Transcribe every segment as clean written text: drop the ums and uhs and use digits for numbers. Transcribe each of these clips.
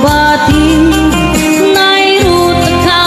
Bati nairut ka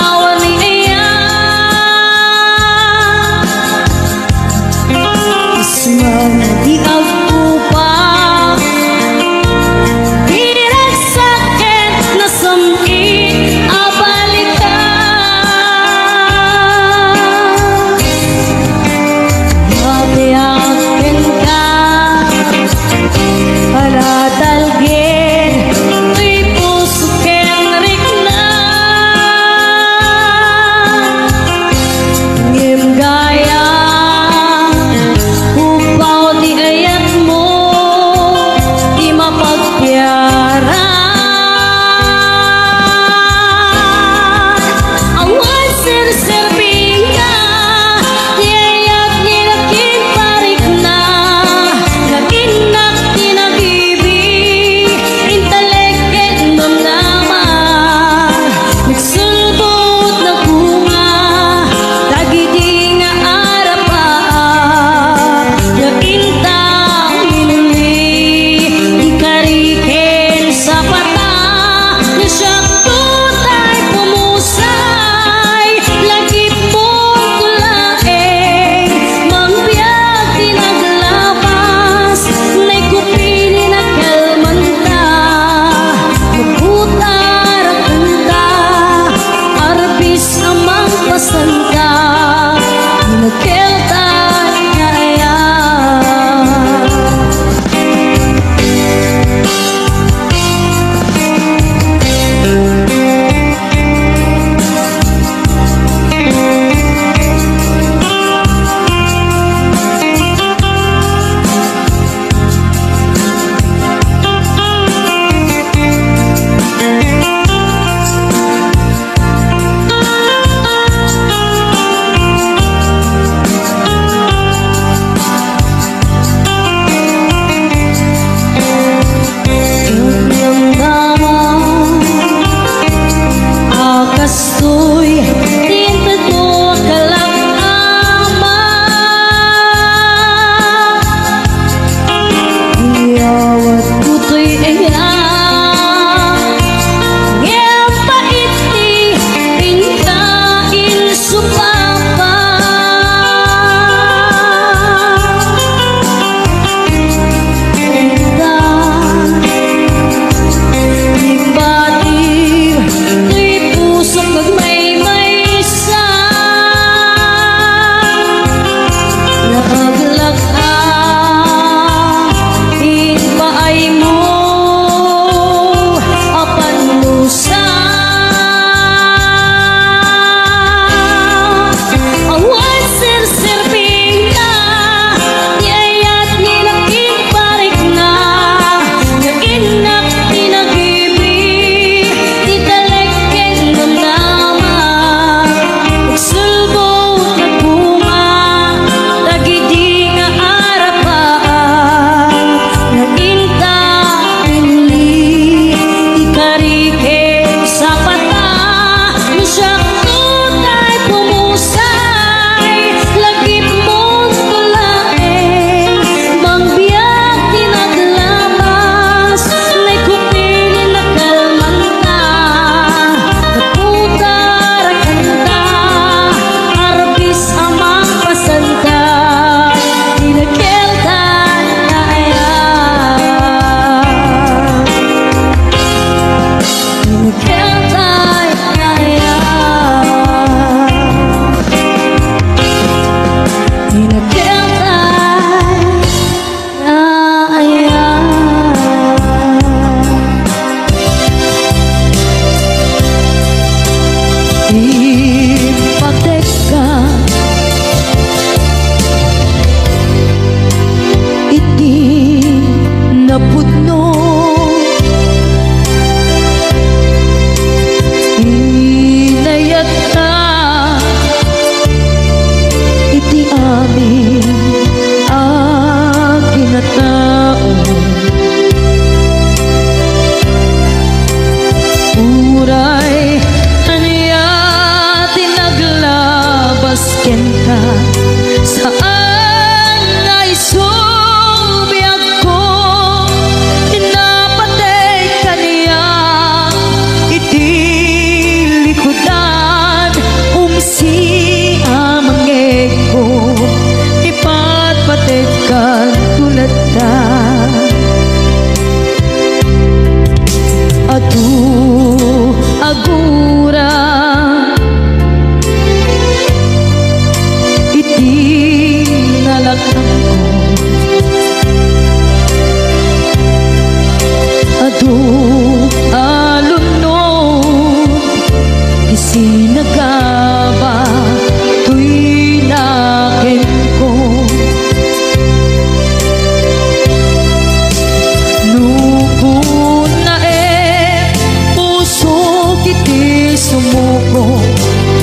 sumuko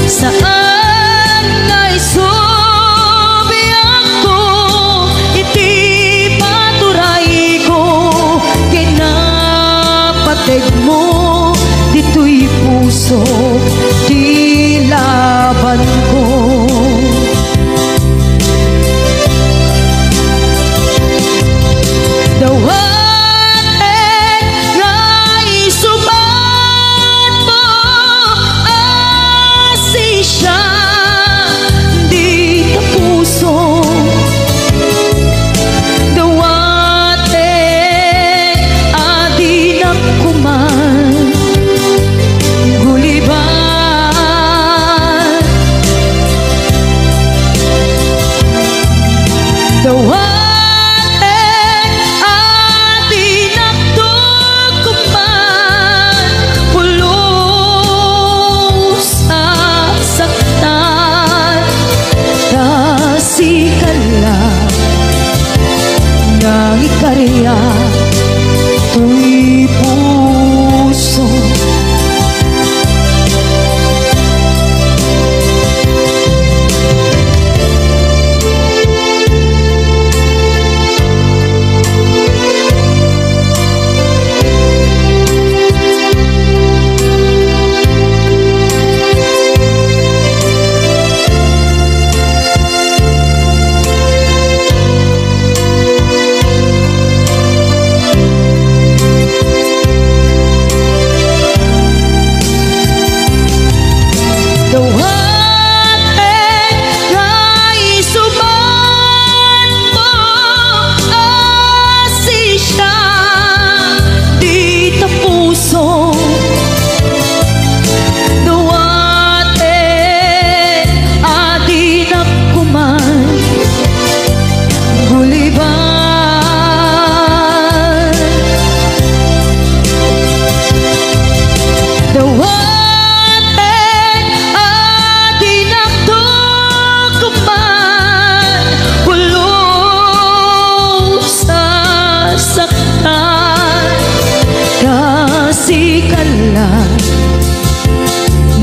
saan ngay subiyak ko, iti paturay ko kinapateg mo, dito'y puso di laban ko. Dawaten ngay subat mo, asisya di ka puso. Dawaten adi na kuman guliban. Dawaten nang ikarya to'y puso.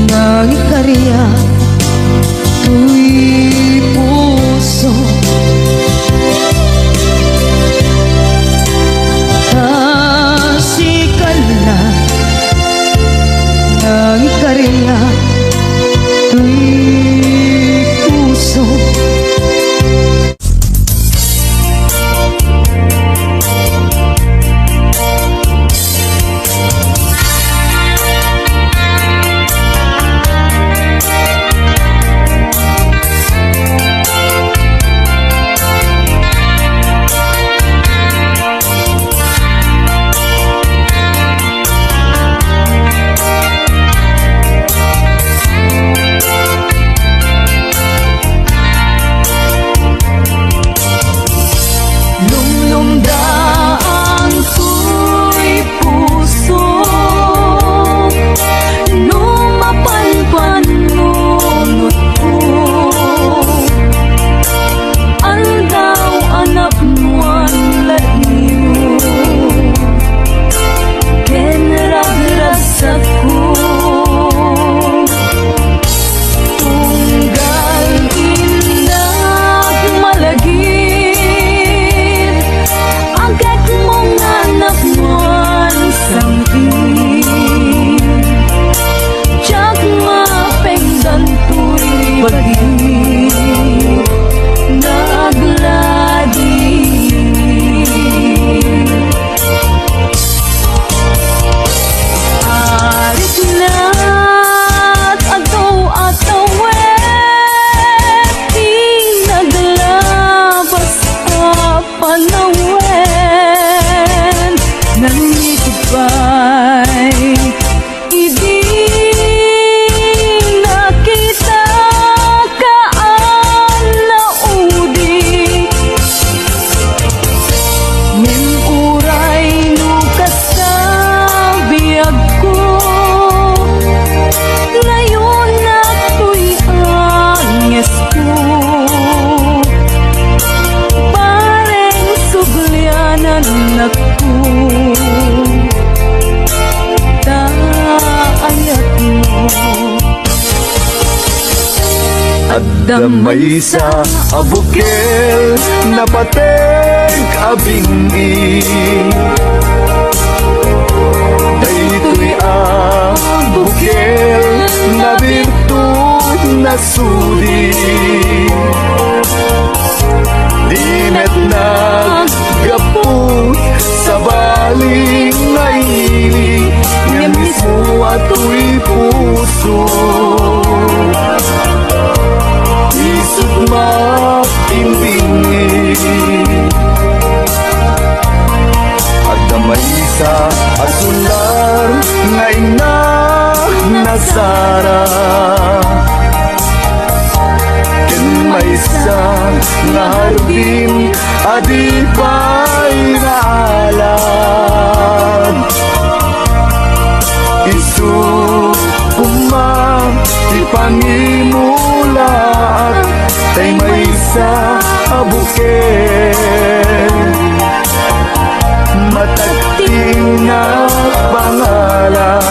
Nang ikarya to'y puso. Kasikal na nang ikarya to'y puso. Damay sa abukel na pateng abingi, daytoy abukel na birtud na sudi, dinet naggapot sa baling na ili, nga mismo ato'y puso. Isut makimbingi at damay sa asular nga ina nasara, ken may sa naharbin adi pa'y naalam. Isu kumang ipangimulat tay may sa abukel, matagting na pangalan.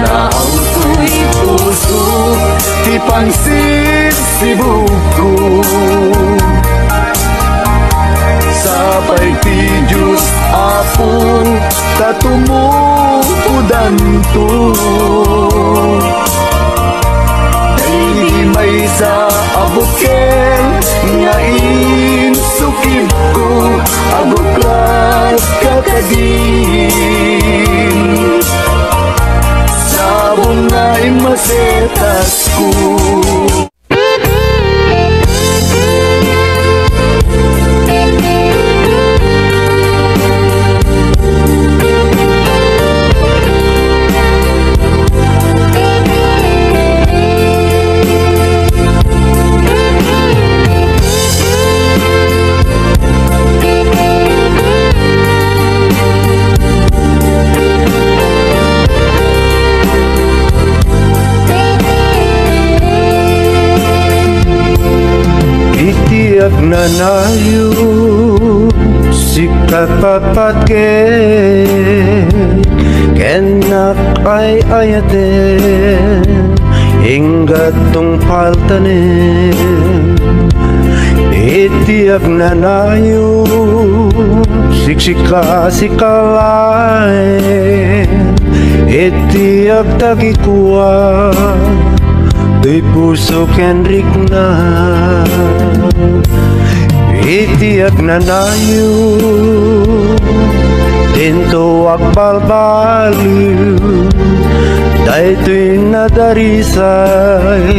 Naauto'y puso ti pangsisibuko, sapay ti Diyos Apo katumukudan to. May sa abukel nga insukib ko, abuklat kakadin, sabong na imasetas ko. Nanayo sikat papatke kenak ay ayate hingga tung paltane itiak nanayo siksika sikalay itiak tagikuwa di puso kenrik na itiak nanayo dinto agbalbaliw daytoy nadarisay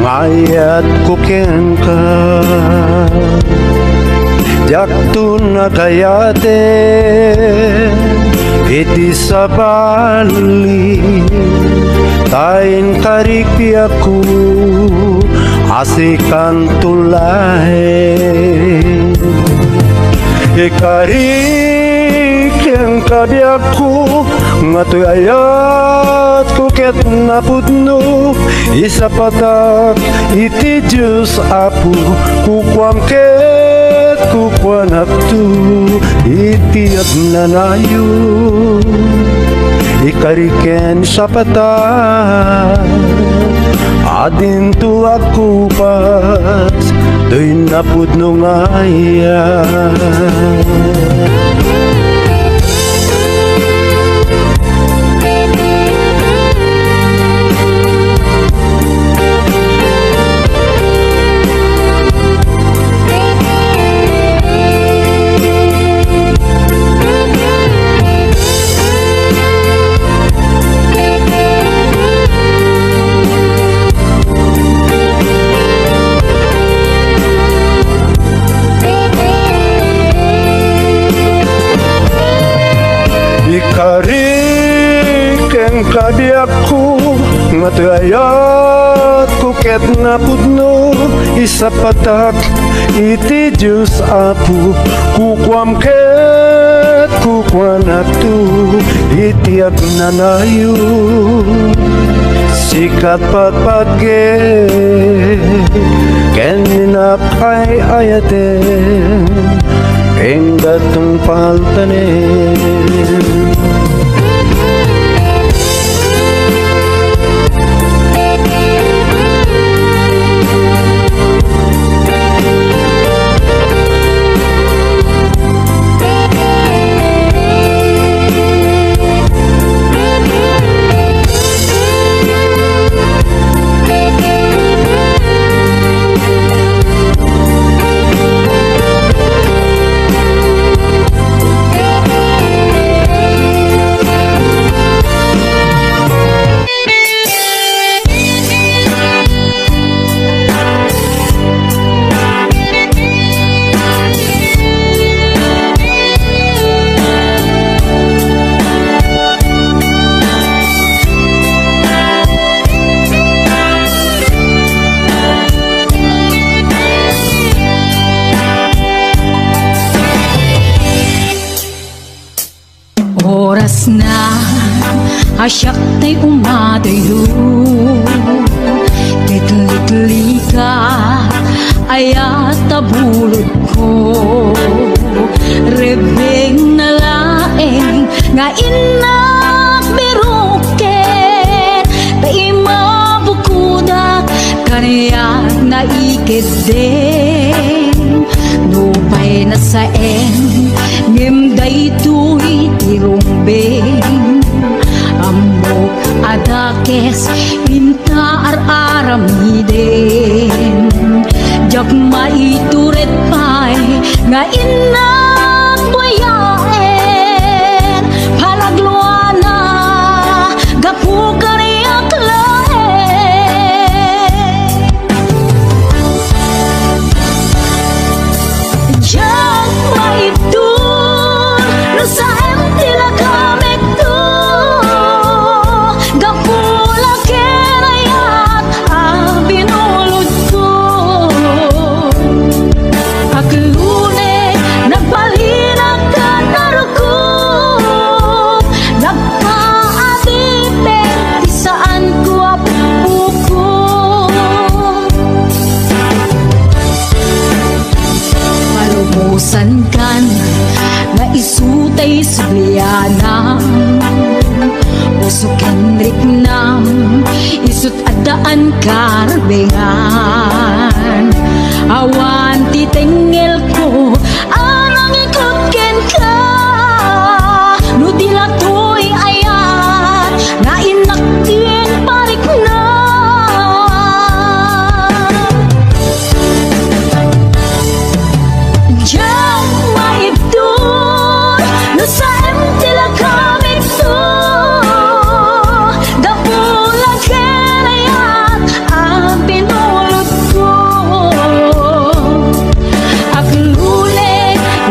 ngayat kuken ka jakto nagayate iti sabali tain karikpi aku asikan tulay ikarik yang kabiakku ngatoy ayat kuket napudno isa patak iti Diyos Apo kukwam ket kukwanak tu iti agnanayo ikariken sa patak adin tu aku pas doy napudno ngaya. Ikariken kabiakku ngatoy ayat kuket napudno isa patak iti Diyos Apo kukwam ket kukwanak tu iti agnanayo sikat patpatke ken ninapay ayaten eng datong paltanen asyak tay umadayo Litli ka ayat tabulod ko Rebeng na laeng nga inak biruken Paima bukudak kaniyak na ikideng Nupay na saeng ngimday tuy tirumbeng Amok adakes minta ar-aramiden Jak maituret pay nga inak buyaen Palagluana gapu kariyak laen Jak maitur nusa tila kamek tu Gapula kerayat abinulod ko Aklune nagpalinag ka narukop Nagpaadipe isaan ko apuko Malumusan kan na isutay sublianam Usok Henrik nam isut adaan karbengan Awan titengel ko anang ikutken ka Nutila to'y ayat na inaktin parik na Diyan maibdun nusa tila kamit to Gapula kerayat abinulod ko Aklule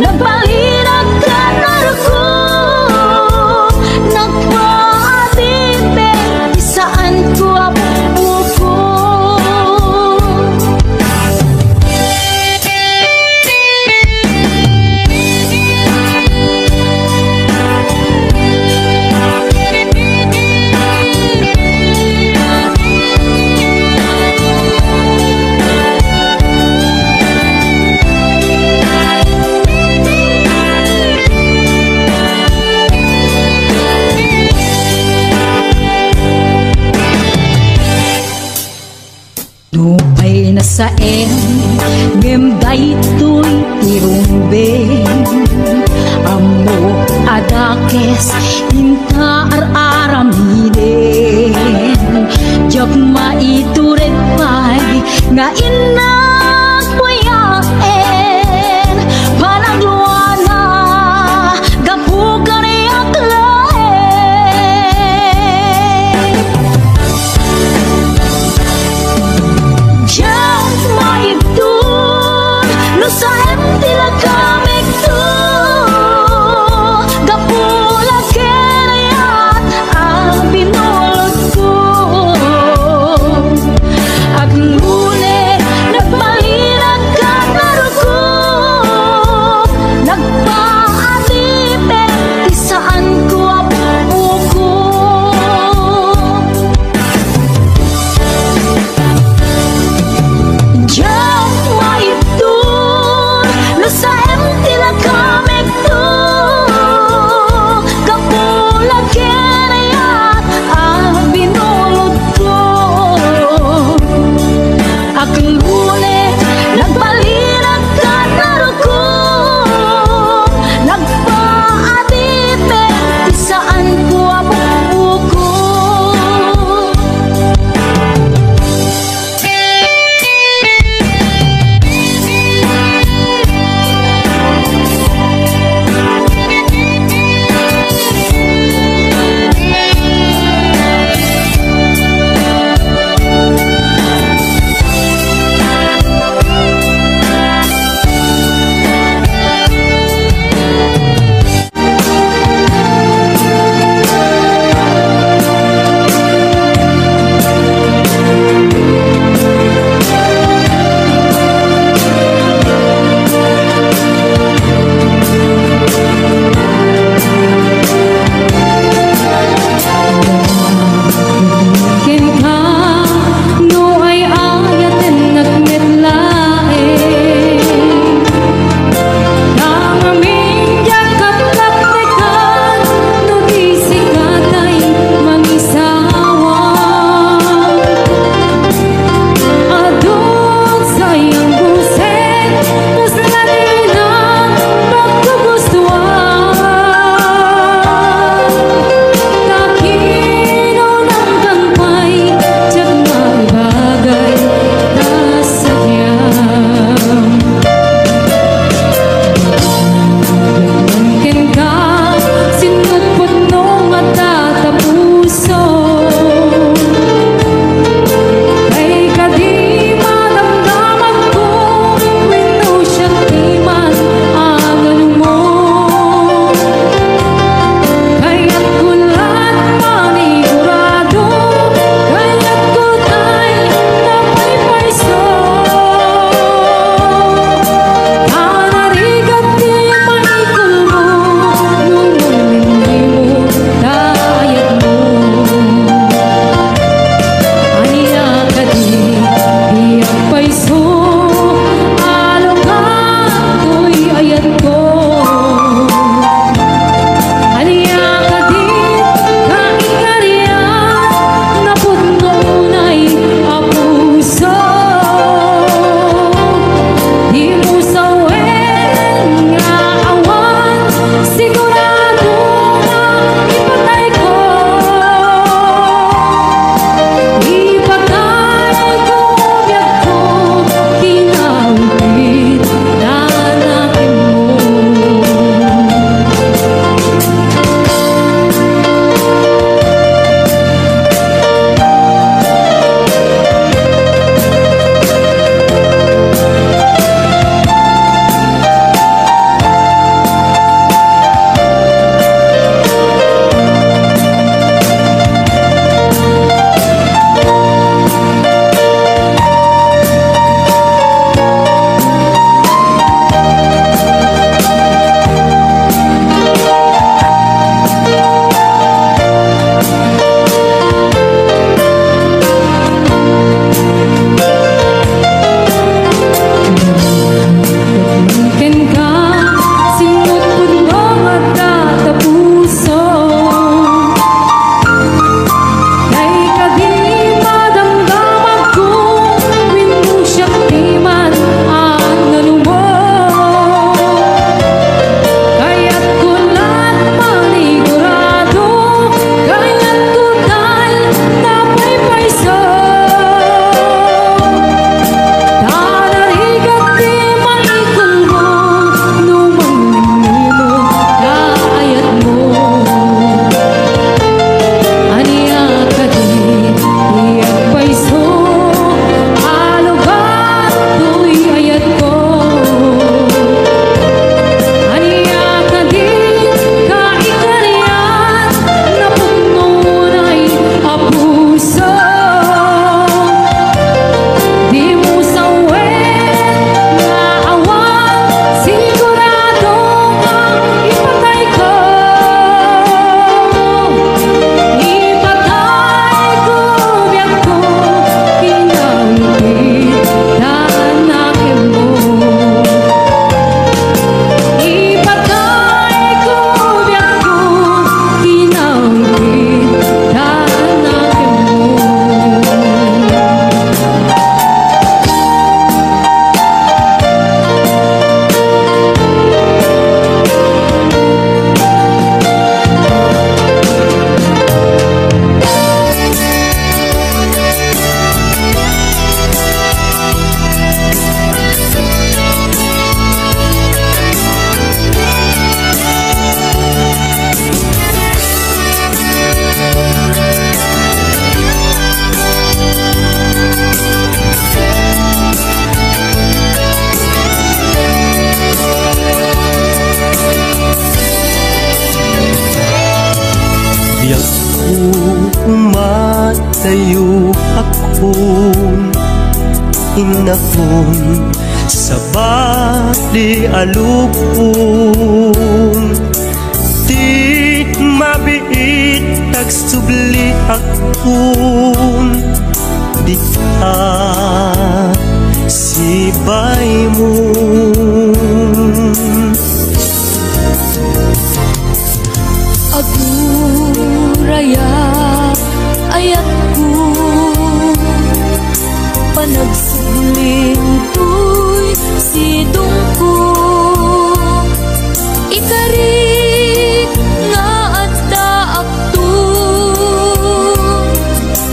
nagpalinag ka narukop Nagpaadipe isaan ko apuko Nupay na saeng ngimday to'y tirumbeng Amo adakes inta ar-aramiden Jak maituret pay nga inak buyaen Panagluana gapu kaniyak laen Jak maibdun nusa tila kamek tu Gapula kerayat umatayo ako, inakong sa bali alupong. Di mabiit tagsubli akong bita sibay mo. Aguraya ayat ko panagsuling ko'y sidong ko ikarit nga adda akto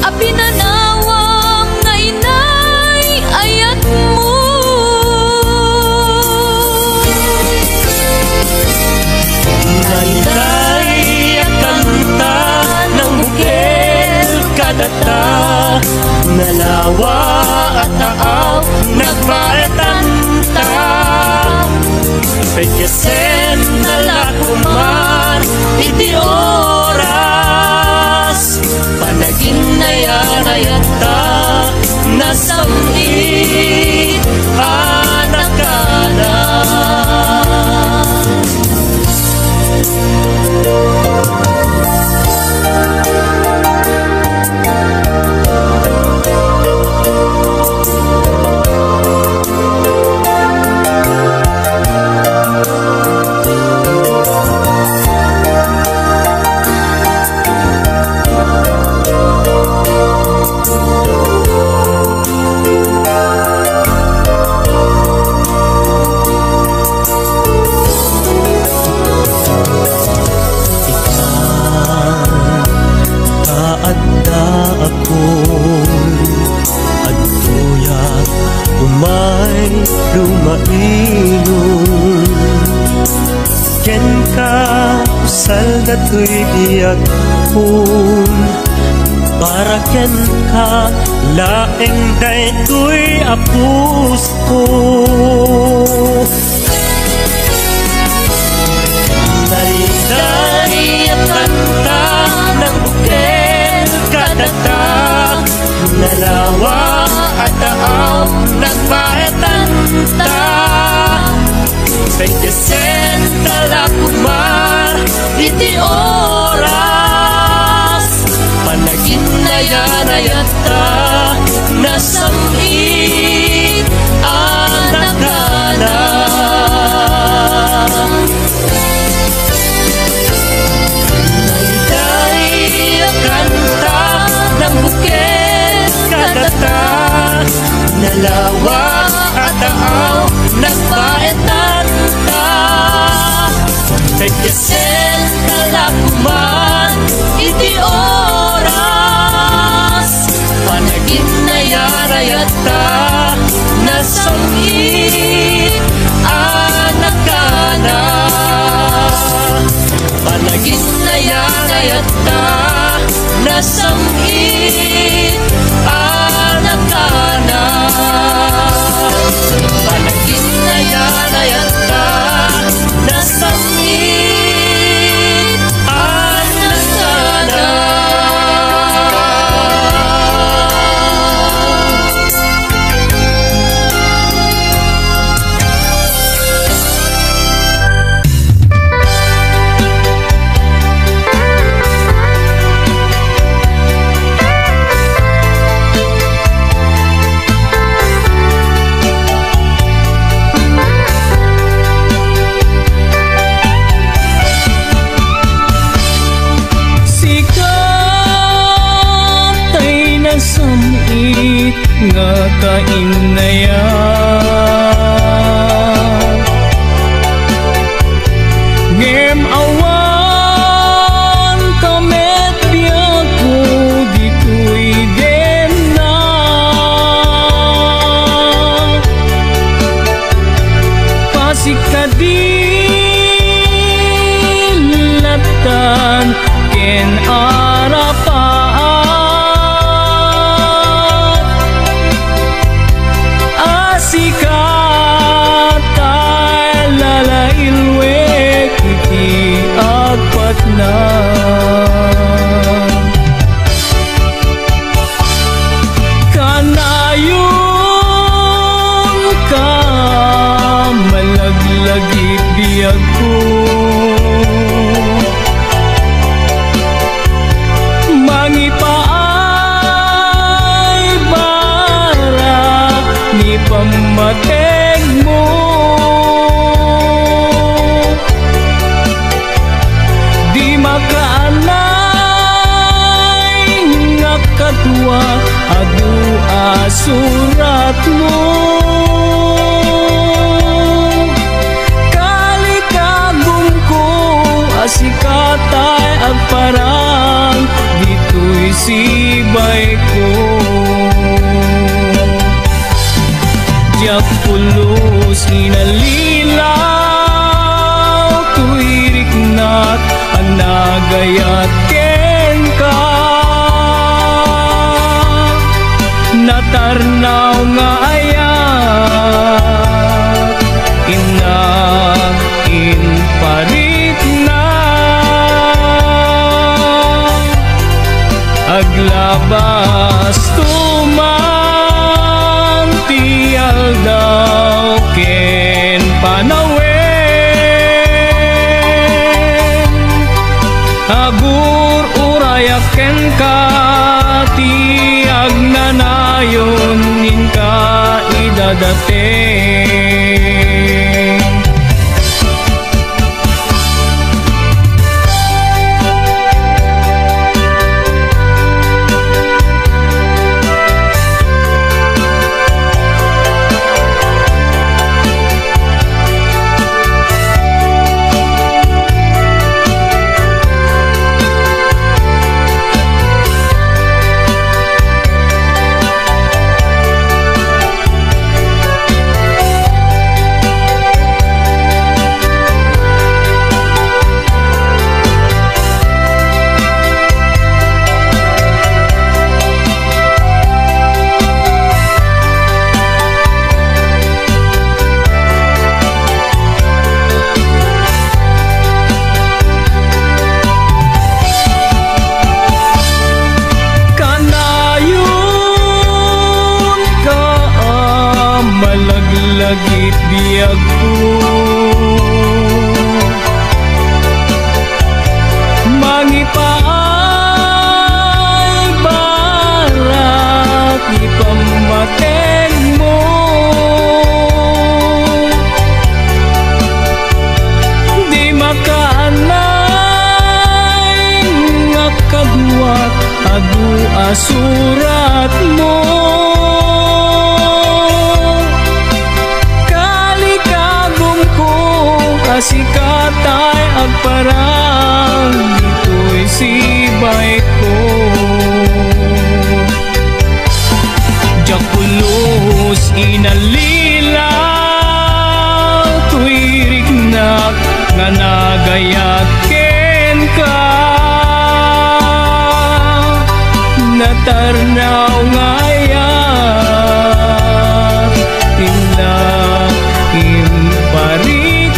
apinanawang nga inay ayat mo. Nainay at kanta ng bukil kadata, nalawa at taaw nagbaetanta. Pagkasen na lakuman iti oras, panagin na yanayata nasamit anak ka na. Dato'y diyak pun para ken ka laeng daytoy apus ko. Dali-dali at kanta ng bukel kadata, nalawa at taaw nagbaetanta. Pagkasen talakumar iti oras, panagin na yanayata nasamit anak ka na. Nainay ang kanta ng bukit kadata, nalawa at taaw nagbaetanta. Pagkasen talakuman iti oras, panagin na yarayata nasamit anak ka na. Panagin na yarayata nasamit anak ka na. Panagin na yarayata nasamit anak ka na. Samit nga kainayan ngem awan kamet biyaku dito'y demna pasikadilatan ken arapan asika kadwa adu asurat mo. Kalikagum ko asikatay agparang dito'y sibay ko. Diyak pulos inalilaw tuwirik na't anagayat ken ka. Natarnaw nga ayat inagin parit na aglabas tuman tial daw ken panawen agur urayak ken ka tiag nanayon nin ka idadating. Malaglagit biyag ko mangipaay barak ipamateg mo. Di makaanay nga kadwat adu asurat mo. Asikatay agparang dito'y sibay ko. Diyak pulos inalilaw tuwirik nak nga nagayat ken ka. Natarnaw nga ayat inag imparit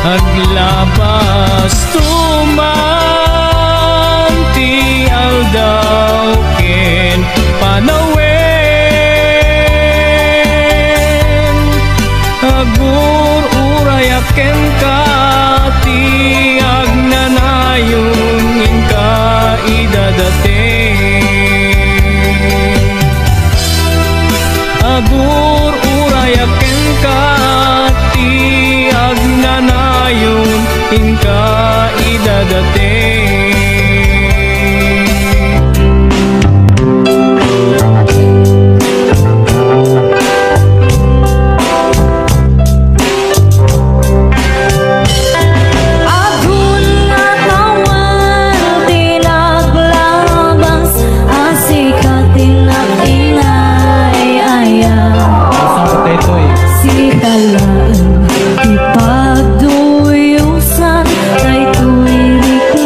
aglabas tuman tial daw ken panawen agur urayak ken ka tiag nanayon ing ka idadating. Agur urayak ken ka tiag nanayon ing ka idadating. Agun nga kawan tinaglabas asikat tinag-ingay ayaw si talaan ipagduyusan ay tuwirik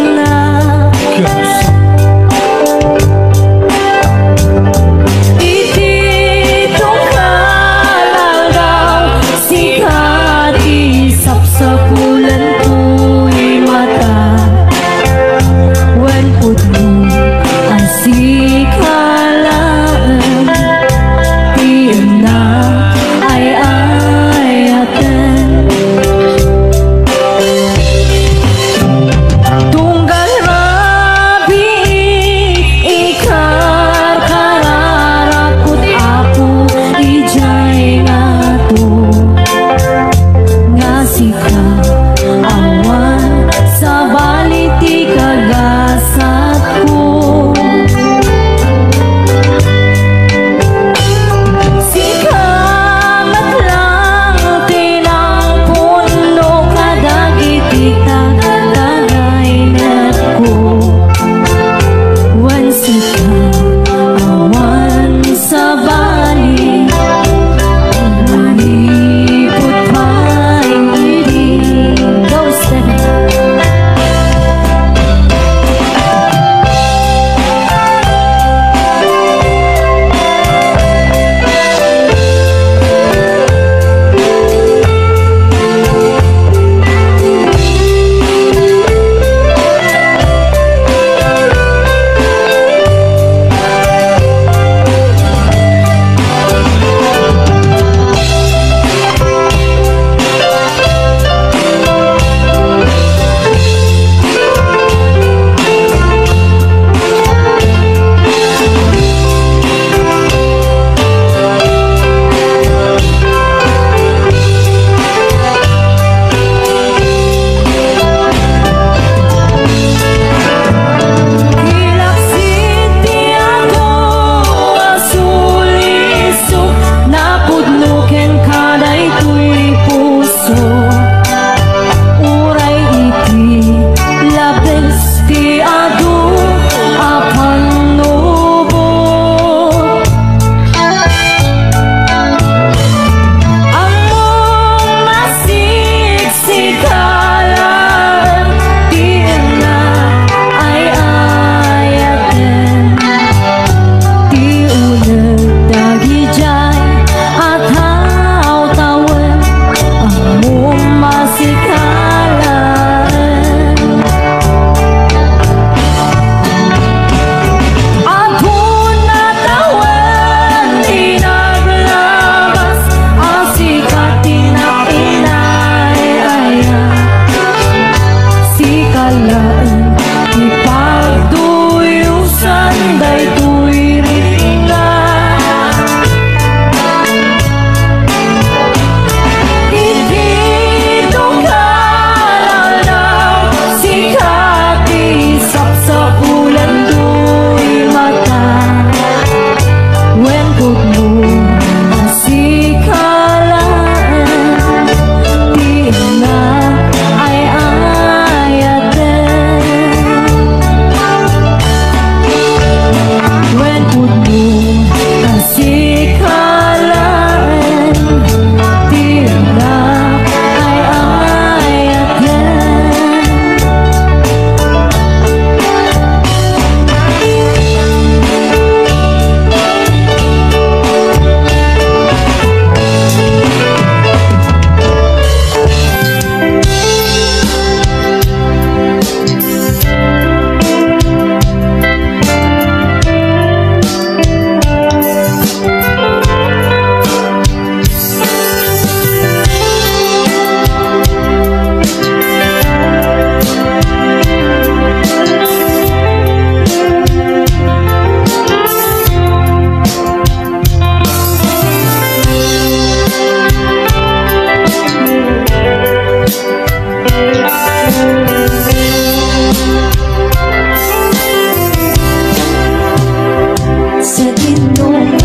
Sa tinungan,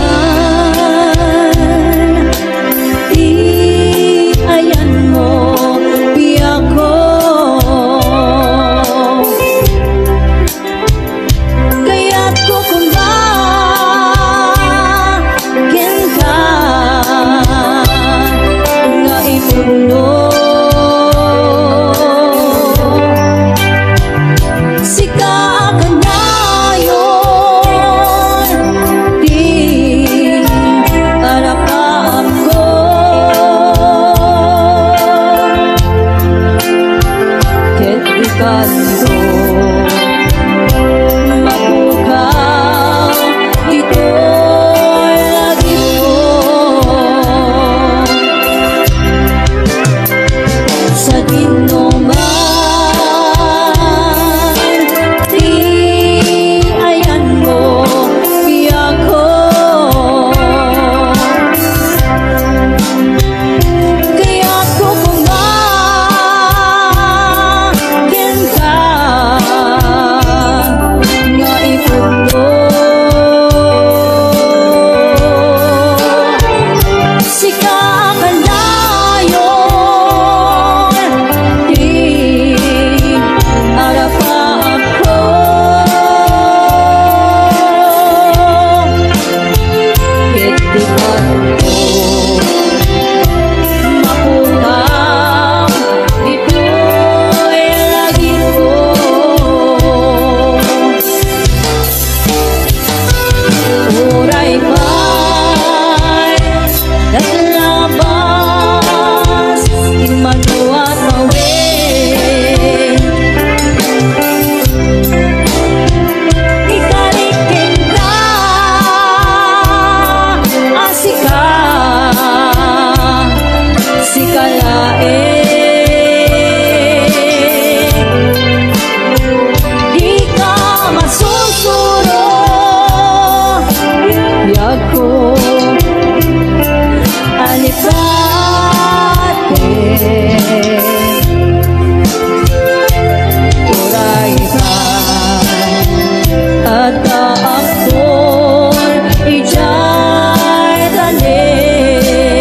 di ayan mo biyak ko. Kaya't kukumbakin ka nga ipuno. Sika ka na yun, di arapap ko. Ket ikanto mabukaw ito'y lagi ko. Sa dinuman, di ayan mo biyak ko. Kaya't kukumbakin ka nga ipuno. Sika ka na yun, di arapap ko. Ket ikanto mapukaw ito'y lagi ko. Uray pa'y naglabas di manuat mawin. Ikarikin ka asika sikalae. Di ka masusuro biyak ko. Alipate uray pa'y at kaaktor ijay tanim.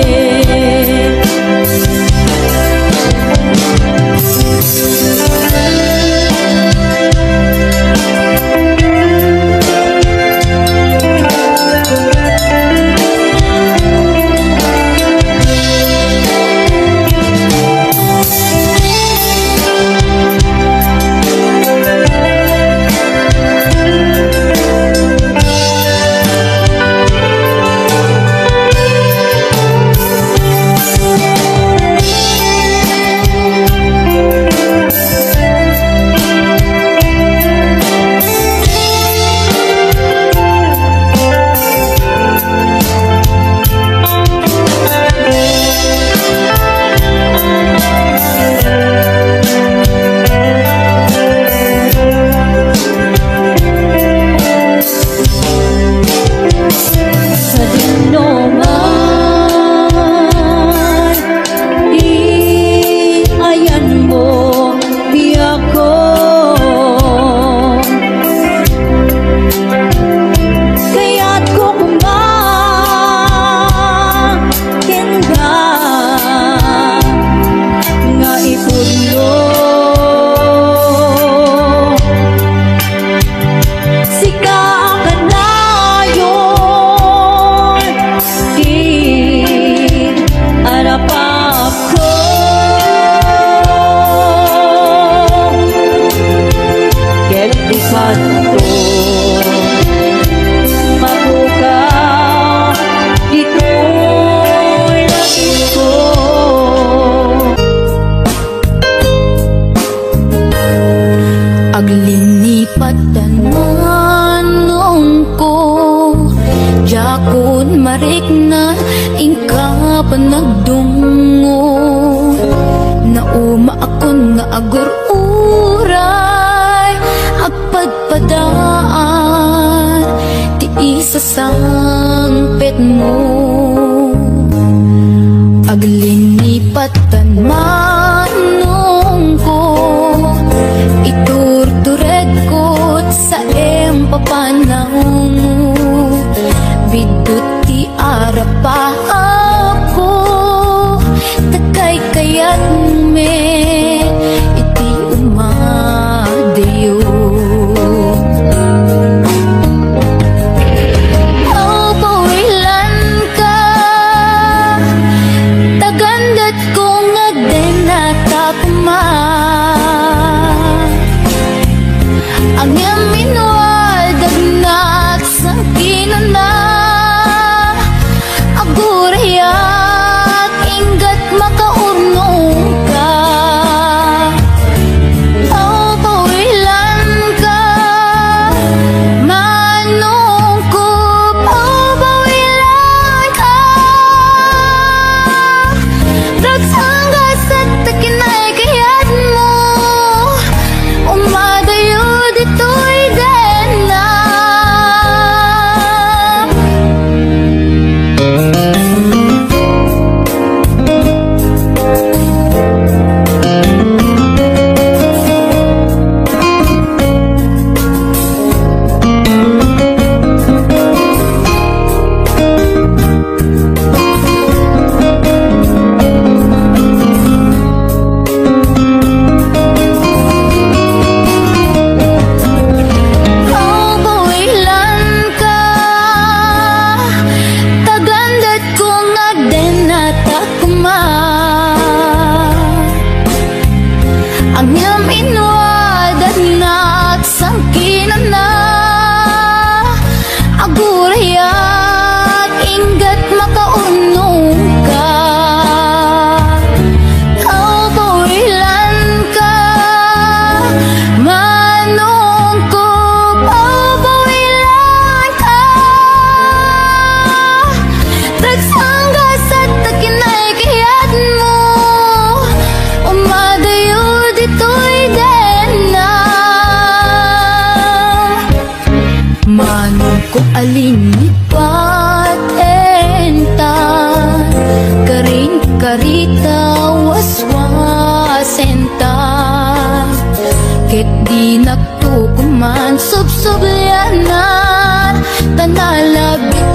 Sa dinuman, di ayan mo biyak ko. Kaya't kukumbakin ka nga ipuno. Sika ka na yun, di arapap ko. Ket ikanto mabukaw ito'y lagi ko. Aglinipat tananong ko, yakon marik na ingka panagdungo. Nauma akon nga agur-uray agpadpadaan, ti isa sangpet mo. Aglinipat tananong ko, iturtur sangkinan na agurayag ingat makaunong ka. Paupawilan ka manong ko, paupawilan ka. Tagsanggas at takinay kayat mo, umadayo dito'y den na. Manong ko alinipat enta, karing karita waswasenta. Ket di nagtukuman subsubyanan, tanalabit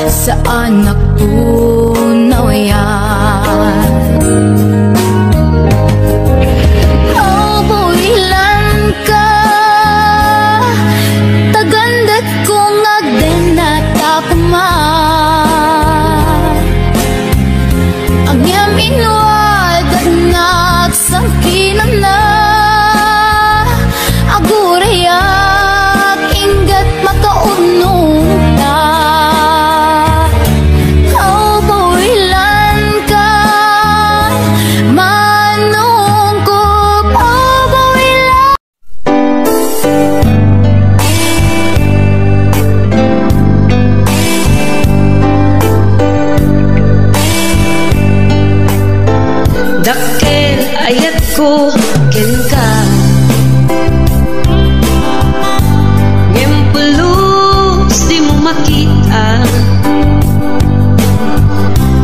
sa anak tunaw yan. Paupawilan ka, tagandat kong agden at akuman. Ang yaminwad at nagsangkinan na agurayag ingat makaunong ta. Paupawilan ka manong ko, paupawilan. Dakkel ayat ko ken ka, ngempelus di mo makita.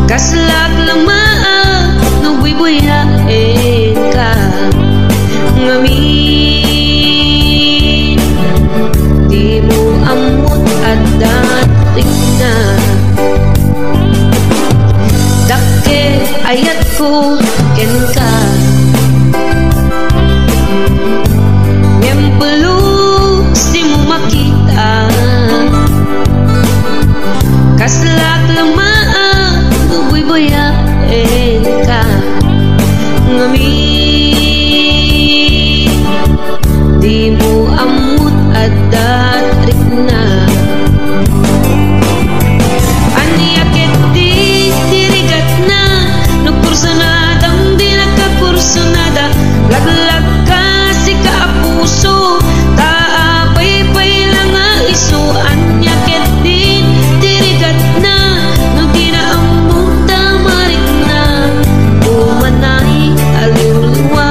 Kaslag lamaan nagbubuyain ka, ngamin di mo amot at dating na. Dakkel ayat ko ken ka, ngempelus di mo makita. Kaslak lamaan nagbubuyain ka, ngamin di mo amot at datrik na. Aniyak di dirigat na, nagkursanadang di nagkakursanada. Laglag ka si kaapuso, taapay-pay lang nga iso. Aniyak di dirigat na, no di na among tamarik na. Umanay aliw-liwa,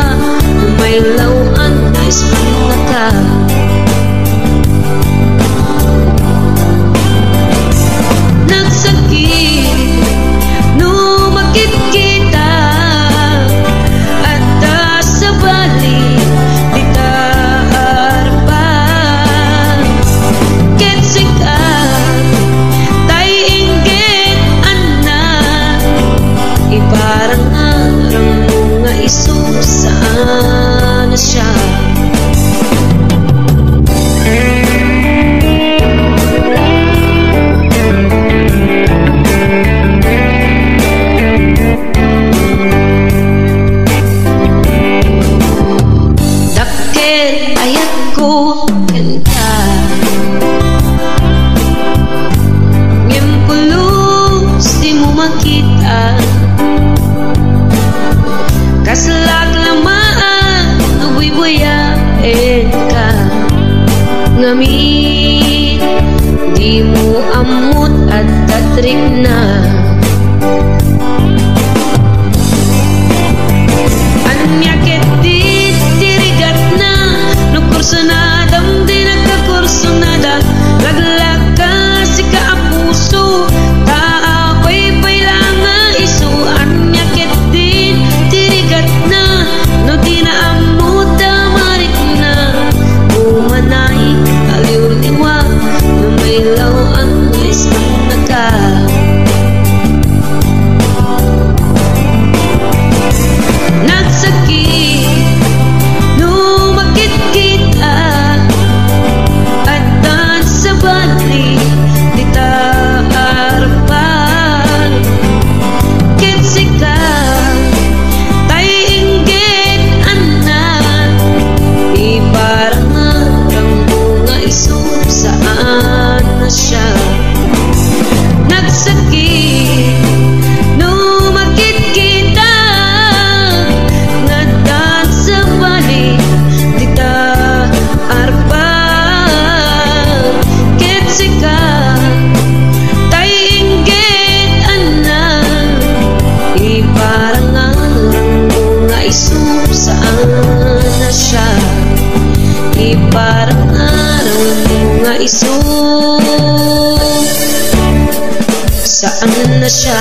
umaylawan na ispan ka. Nagsakit no makikita, at sa balik di ka arpan. Ketsik ka tay inggit anak, iparang arang mo nga iso saan na siya. Dakkel ayat ko ken ka, ngempelus di mo makita. Kaslag lamaan nagbubuyain ka, ngamin di mo amot at datrik na. Anyaket di dirigat na, nagkursanadang di nagkakursanada. Laglag ka si kaapuso, taapay-pay lang nga iso. Anyaket di dirigat na, no di na amot tamarik na. Umanay aliw-liwa, umaylaw ang isang naka. Nagsakit no makikita, iso. Saan na siya?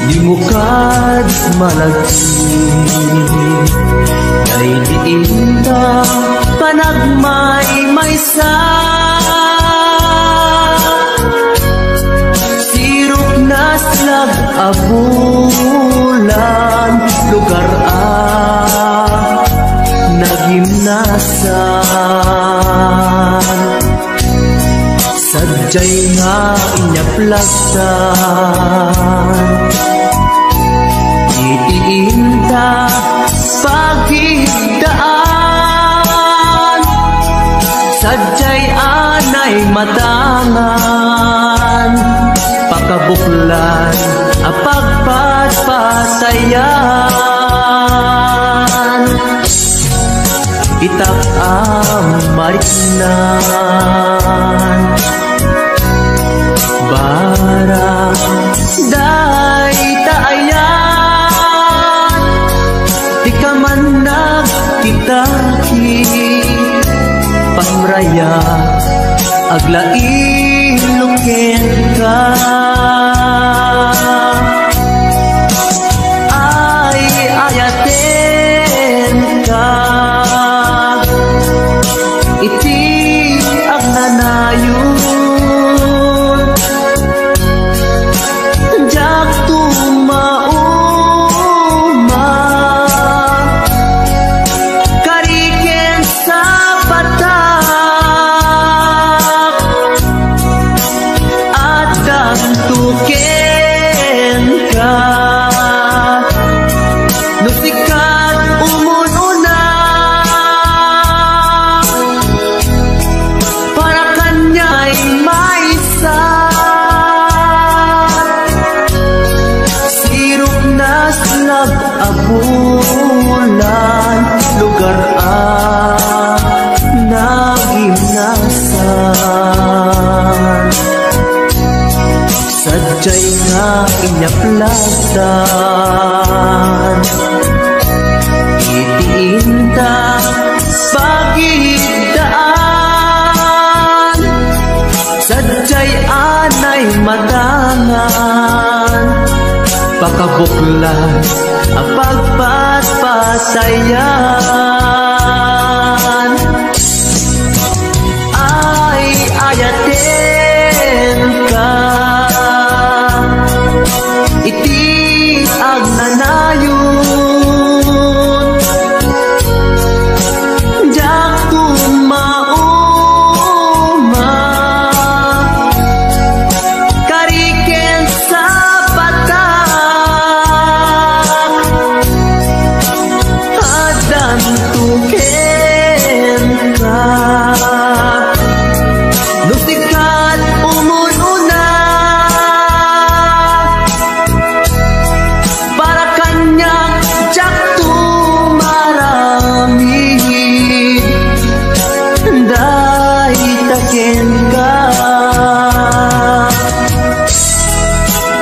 Di mo kad malagsi kay diin ka panagmay-maysa. Sirok na slag abulan lugar nagimnasan. Sadyay nga inyaplagsan iinta pagigdaan. Sadyay anay matangan pakabuklan apagpatpatayan. Itak ang mariknan bara day taayan. Di ka man nagkitaki pamraya aglain luken ka. Ay ayaten ka iti agnanayon. Jak tumauma kariken sa patak at dantuken ka. Nusikat umununa para kanya'y maysa. Sirok na slag abulan lugar nagimnasan. Sadyay nga inyaplagsan itiinta pagigdaan. Sadyay anay matangan pakabuklan apagpatpatayan. Ay ayaten ka iti agnanayon. Jak tumauma kariken sa patak at dantuken ka. Nusikat umununa para kanyang jak tumaramid. Daitaken ka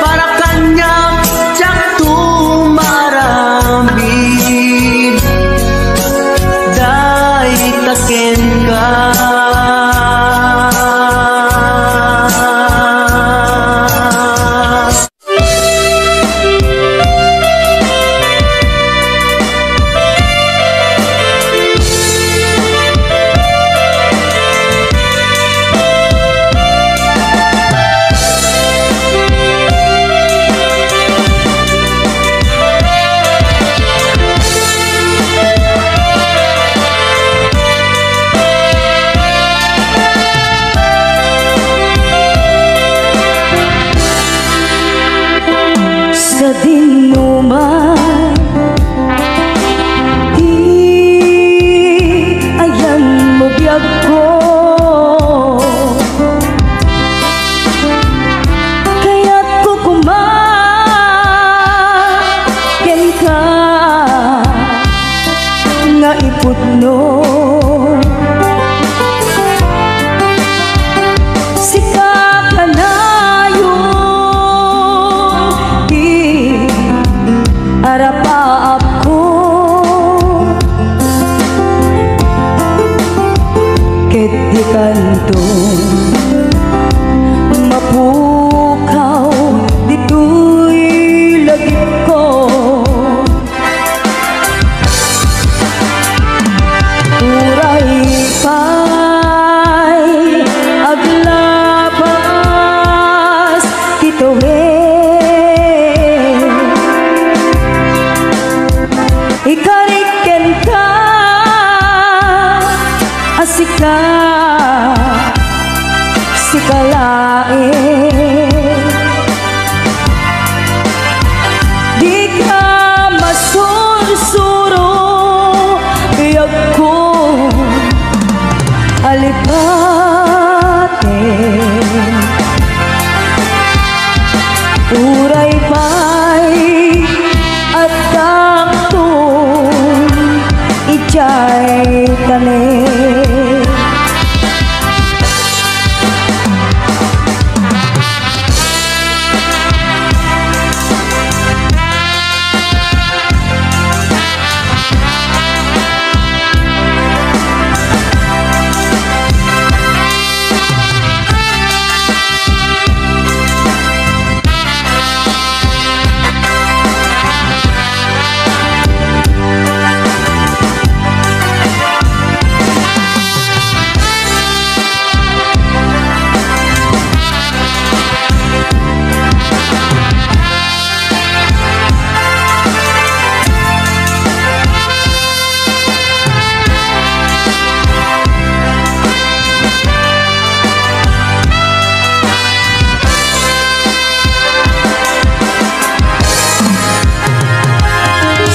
para kanyang jak tumaramid. Daitaken ka. Sa dinuman di ayan mo biyag ko. Kaya't kukumain ka uray pa'y at taktong ijay tanim.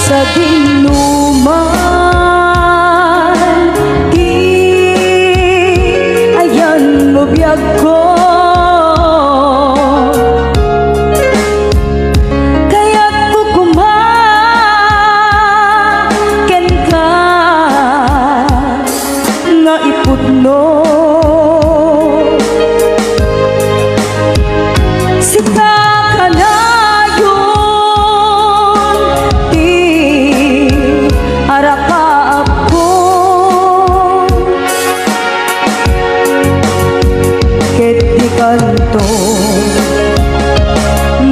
Sa dinuman di ayan mo biyag ko, kaya't kukumaken ka nga ipudno. Sita ka na kanto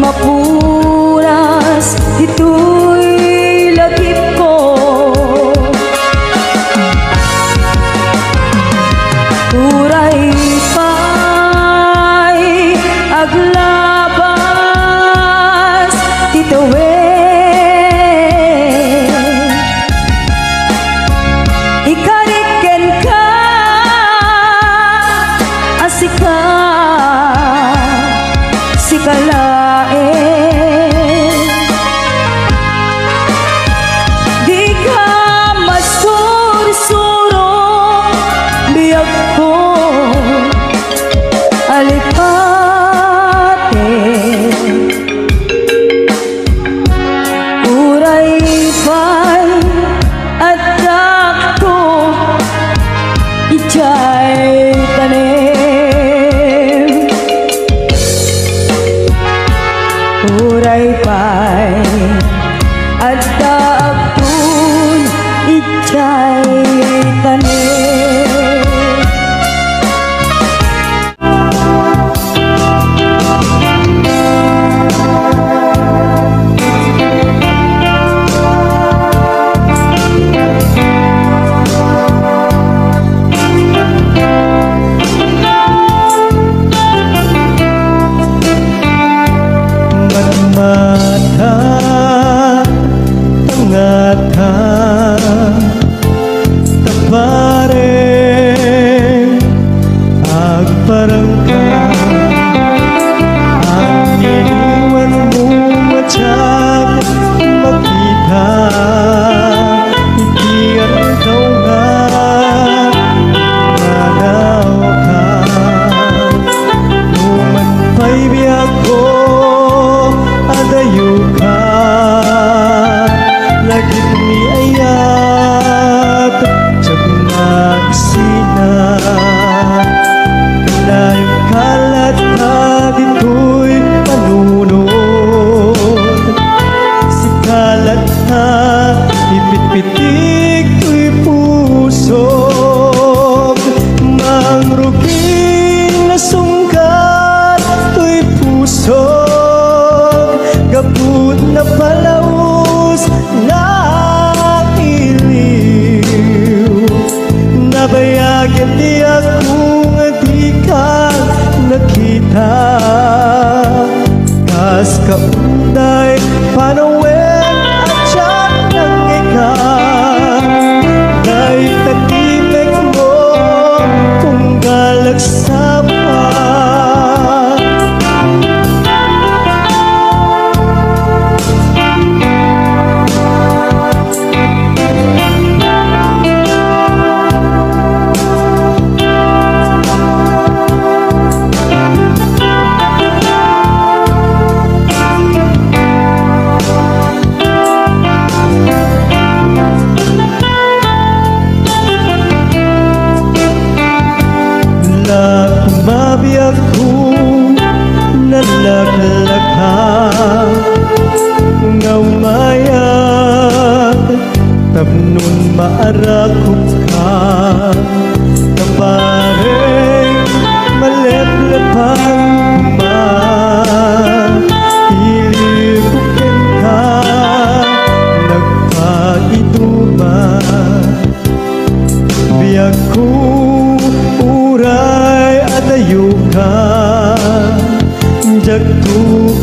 mapunas ito'y lagip ko. Uray pa'y aglabas tituwin, ikariken ka asika sikalain, di ka masursuro biyag ko alipate. Uray pa'y at takto ijay tanim. Uray pa'y at taktun ijay tanim. Mata tangata tapare agparangka ang iniwan mo matyak makita ikian kau nga manaw ka numan pa'y biyak ko adayo ka lagit ni ayat tsak nagsina kanayong kalat na dito'y panunod. Si kalat na ipit-pitik to'y pusog, mangruging na sungkat to'y pusog, gabut na palaus na iliw. Nabayagan di akong di ka nakita, kas kaunday panawin at siya ng ikaw. Dahil tagibig mo kung galagsawa.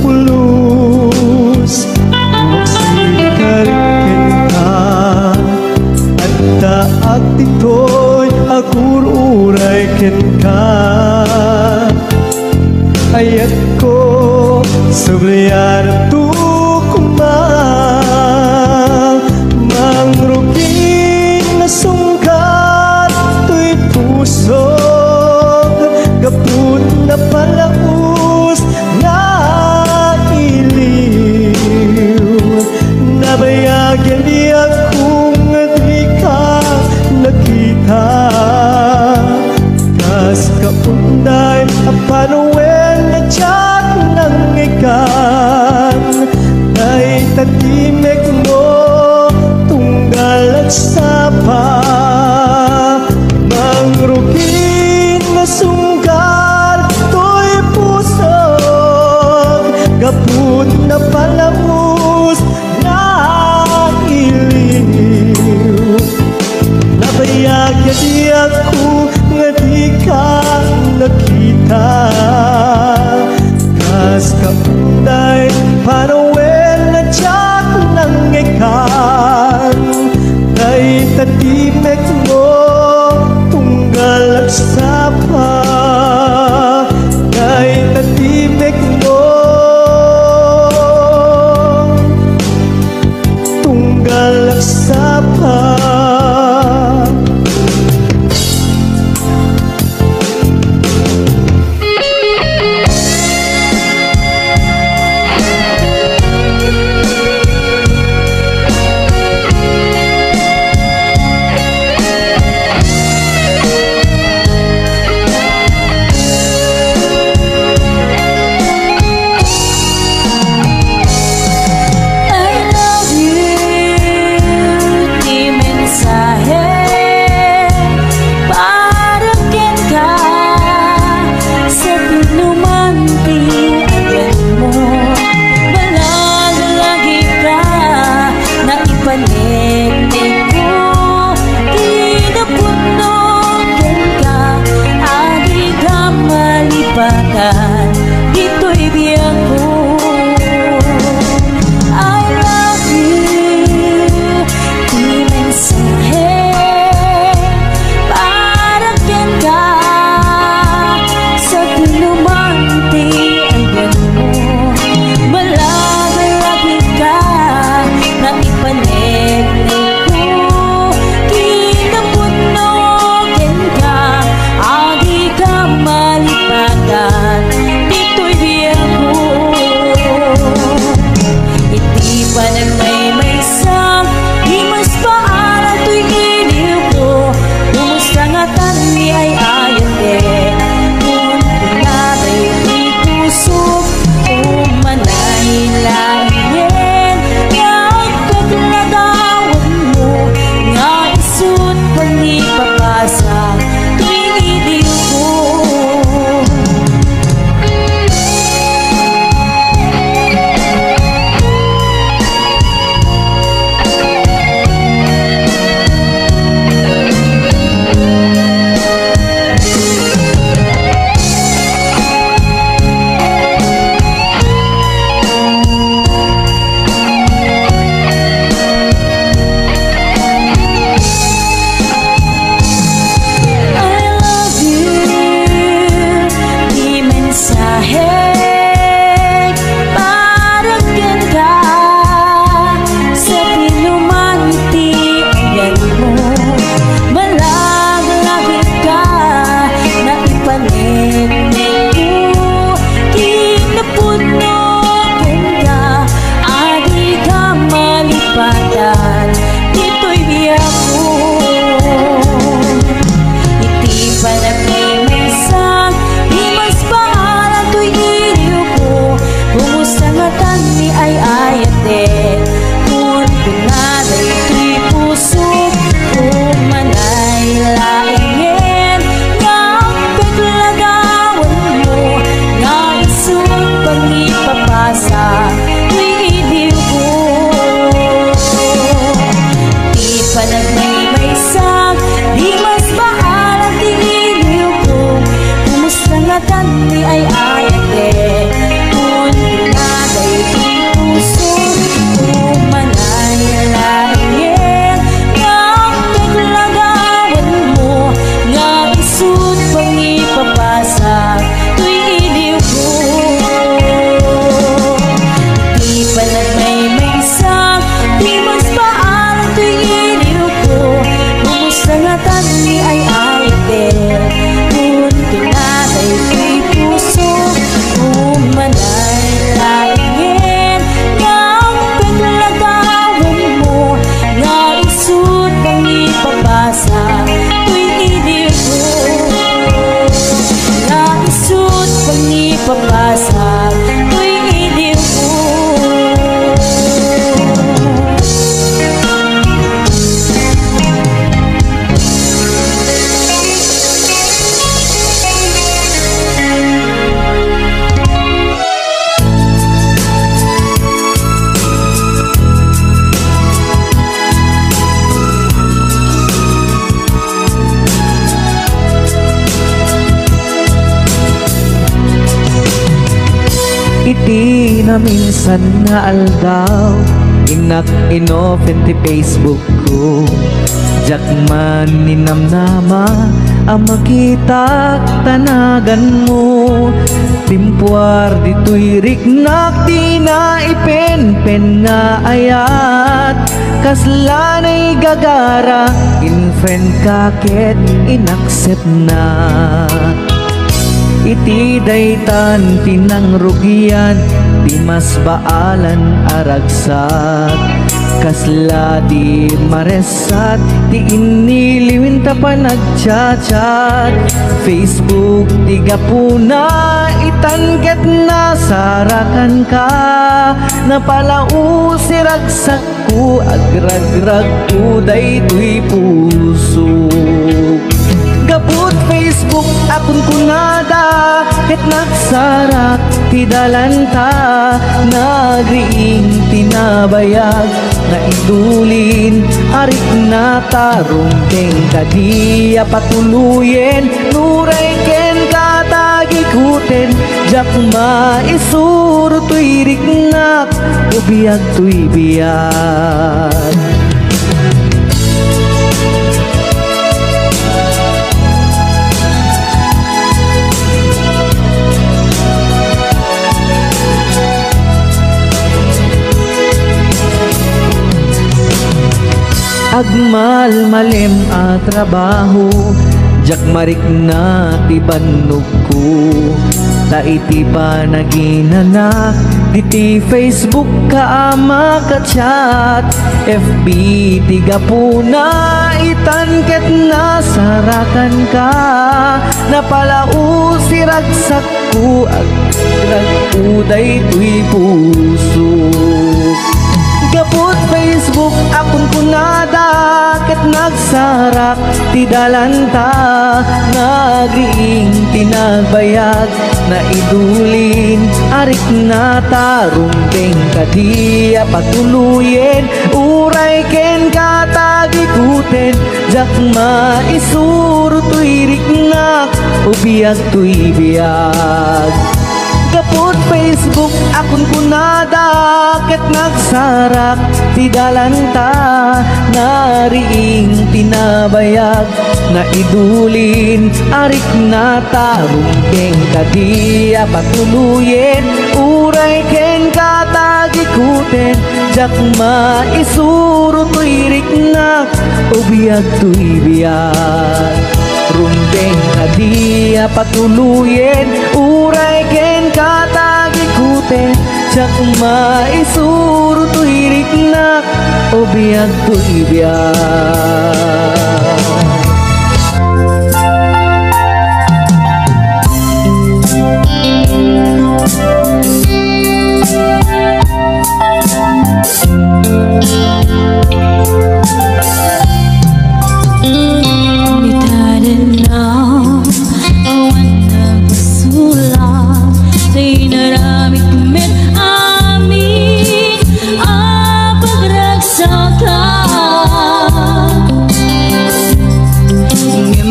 pulos Maksikarikin ka At daat ito'y agur-uray ken ka Ayat ko sabliyan tukumang Mangruging na sungkat to'y pusog Gaput na palaus na iliw Nabayagyan di akong di ka nakita Kas kaunday panuwen na tiyak ng ikan Ay tatimek mo tunggal at sapa Mangrugin na sunggal to'y pusog Gaput na palamus na iliw Nabayagyan di ako nga di ka nakita Kas kaunday panuwen na tiyak ng ikan Ay tatimek mo tunggal at sapa Ay tatimek mo tunggal at sapa Dito'y biyang ko I love you Di mensahe Para ken ka Sa tinumante Ayan mo Malagalagi ka Na ipanig-nig ko Kinapuno ken ka Agi ka malipagan Dito'y biyang ko Iti pa nagmay-maysang Di mas paaral to'y iliw ko Kumusta nga tani ay ayon din Kung pinabay di kusok Umanay-layen Yang kaglagawan mo Nga isut panipapasa To'y iliw ko ay ayate kun na minsan na aldaw inak inopen ti Facebook ko jak man ninamnama ang makita tanagan mo timpuar dito'y riknak di na ipen-pen nga ayat kaslanay gagara in friend kaket inaccept na iti daytan tinang rugian di mas baalan aragsak kasla di maresat ti iniliwin ta pa nagchat-chat Facebook di gapuna itanket na sarakan ka napalau si ragsak ko agragrag ko daytoy puso gabut Facebook akon kunada ket nagsarak ti dalanta nagriing tinabayag na idulin arik na tarungteng kadiya patuluyen nuray ken katagikuten jak maisuro tuy riknak ubiyag tuy biyag agmal malem a trabaho jak marik na ti bannog ko ta iti pa naginanak diti Facebook ka ama ka chat FB ti gapuna itanket na sarakan ka napalau si ragsak ko agrag uday tuy puso gapot Facebook akon kunada ket nagsarak ti dalanta nagriing tinagbayag na idulin arik na tarungteng kadiya patuluyen uray ken katagikuten jak maisuro tuy riknak ubiyag tuy biyag gapot Facebook akon kunada ket nagsarak ti dalanta nariing tinabayag na idulin arik na tarungteng kadiya patuluyen uray ken katagikuten jak maisuro tuy riknak ubiyag tuy biyag rumbeng kadiya patuluyen uray ken katagikuten jak maisuro tuy riknak ubiyag tuy biyag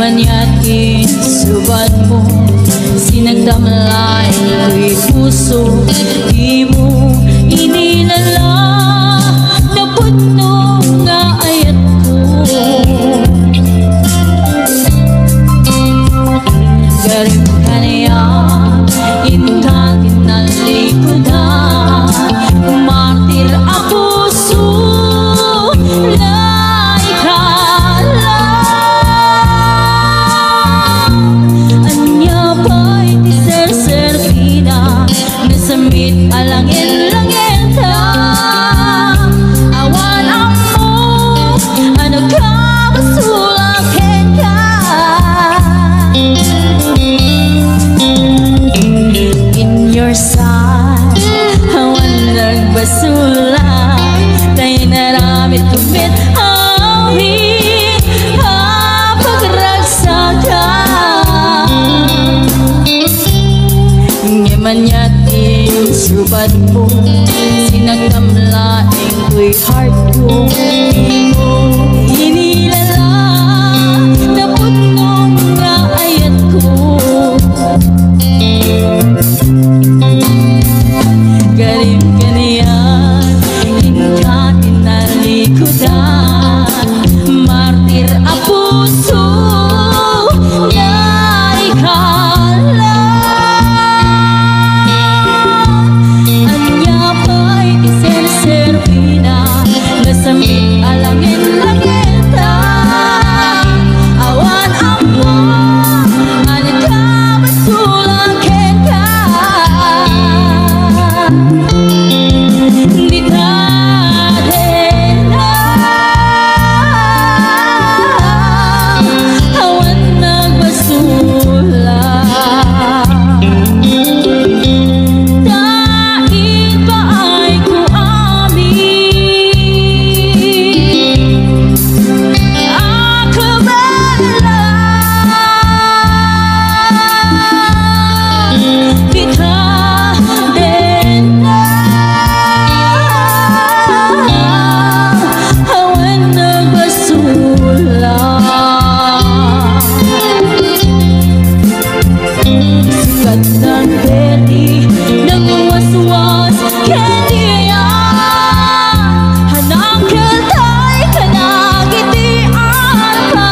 manyakin subat mo sinagdamlay ko'y puso di mo inilala na puno nga ayat ko galing ka niya intagin na likodan martir a puso alangin-langin ka awan ako ano ka masulakin ka in your side awan nagbasula tayo naramit kumit amin pagragsakan ngayon yatin subat mo sinagdamlaing ko'y heart ko di mo inilala na punong nga ayat ko galing hanang kiltay kanagitian ka.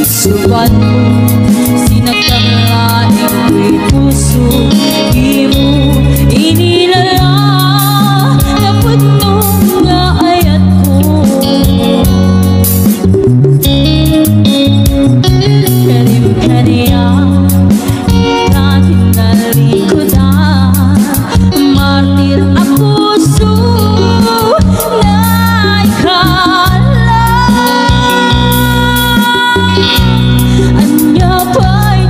Subat mo, sinagkalaing ko'y puso, di mo inilala, napod nung naayat ko. Kalim ka niya, natin nalikodan, martir ang puso na ikala. Anya pa'y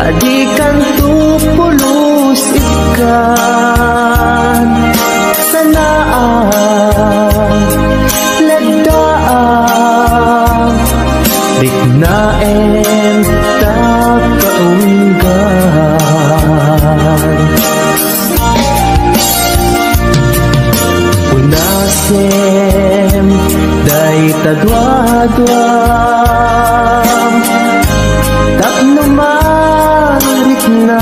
adikan tu pulus ikan sanaan lagdaan riknaen tak kaunggan unasem day tadwadwam tapno marik na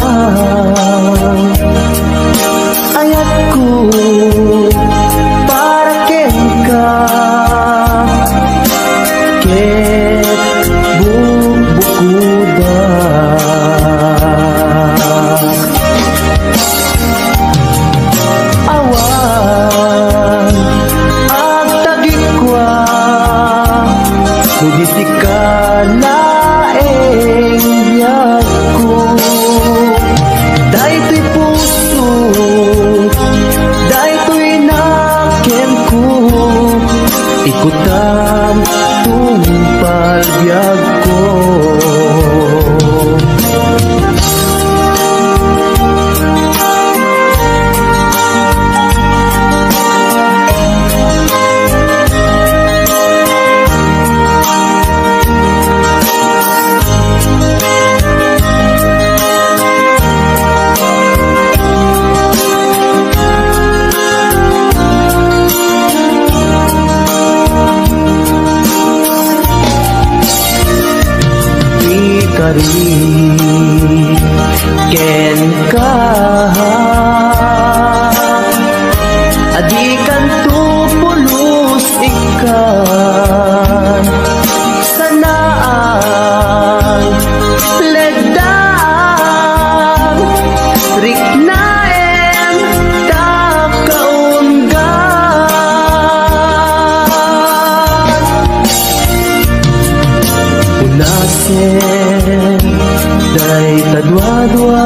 ayatku para kenka ket bubukuda awan agtagikwa mugisikala ko daytoy puso daytoy nakem ko ikutan tumpal biyag ko ken ka adikan tu pulus ikan sanaan legdaan riknaen tak kaunggan unasen day tadwadwa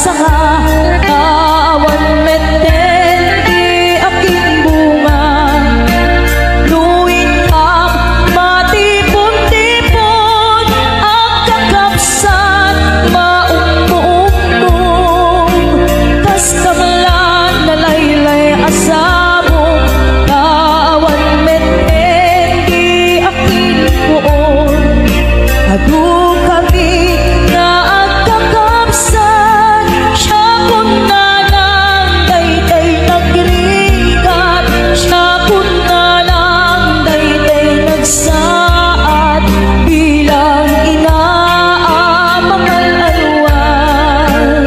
sanga awan meten di aking bunga luwin ang matipon-tipon ang kakapsat maumbo-umbong kas kamlan nalaylay asamo awan meten di aking buon adu kami na agkakapsan siya kun na lang dayday nagrigat siya kun na lang dayday nagsaad bilang inaamangal alwan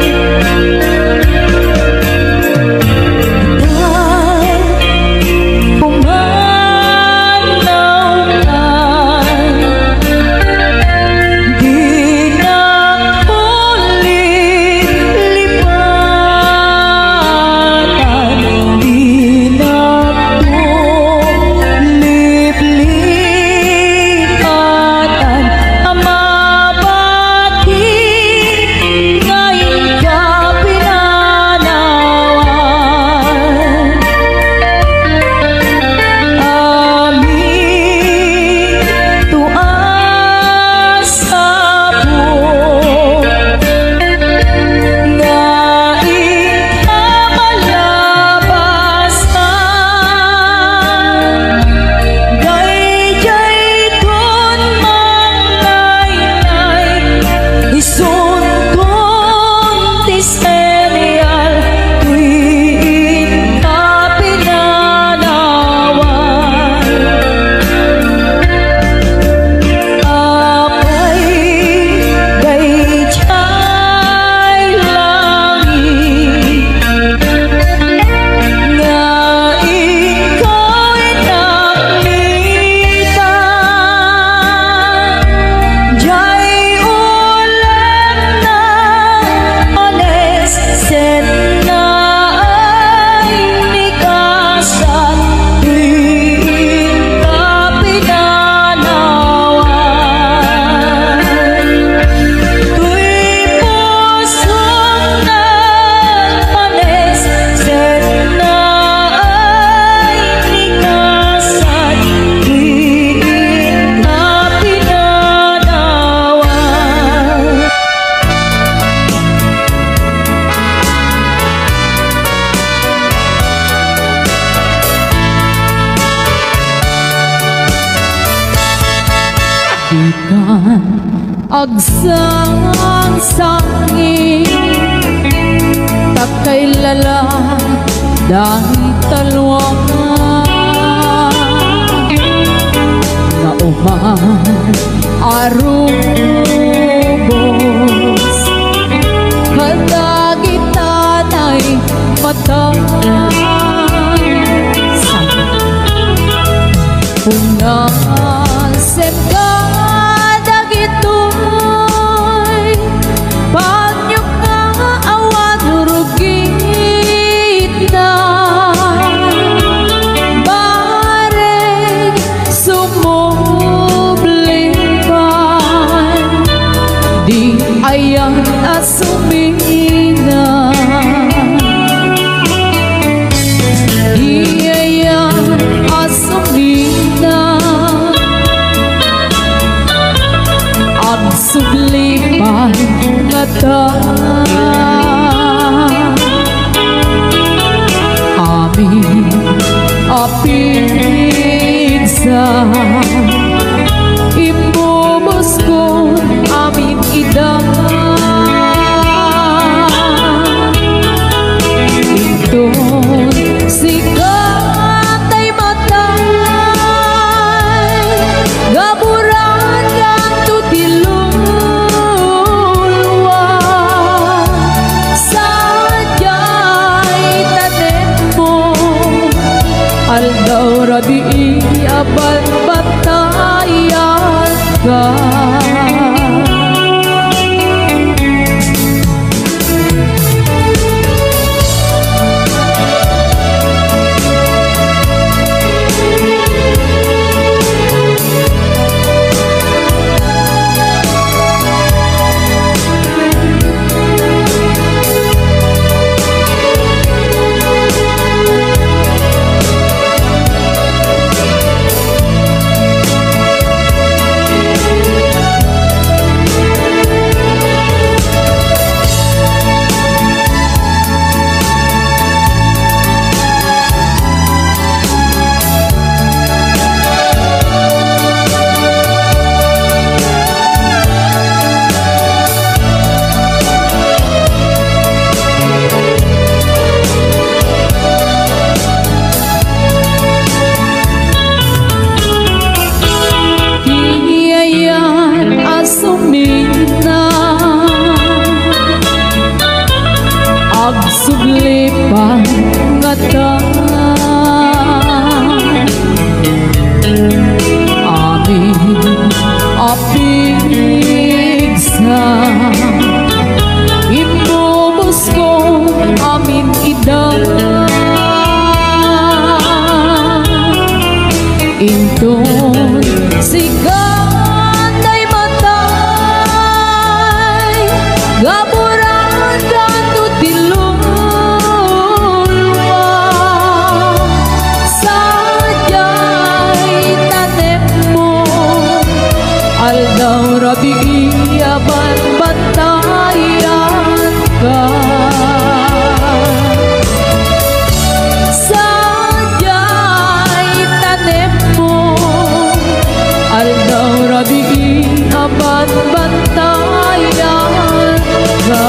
agsang sangi takay lala dahil talwang na uman arubos kadagitan ay mata unasem ka ayang asumina iyayang asumina ang subliman ngata amin apigsa imbubos ko amin idang sikat ay matay gaburan yang tutilulwa sadyay tanin mo aldaw rabi abad batayan ka Aldaw rabi aban bantayan ka. Sadya'y tanim mo, aldaw rabi aban bantayan ka.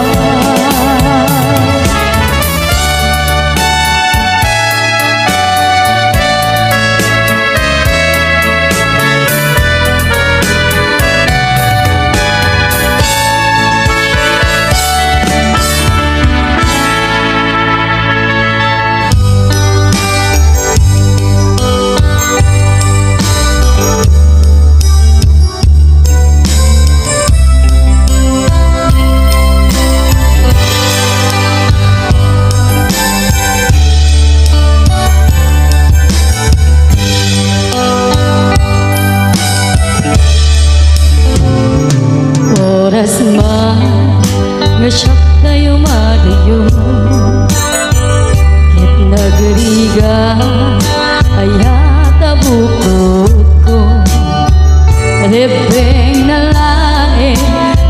Oras man nga siyak tayo madayo, kahit nagriga ay hatabukod ko. Rebeng na lae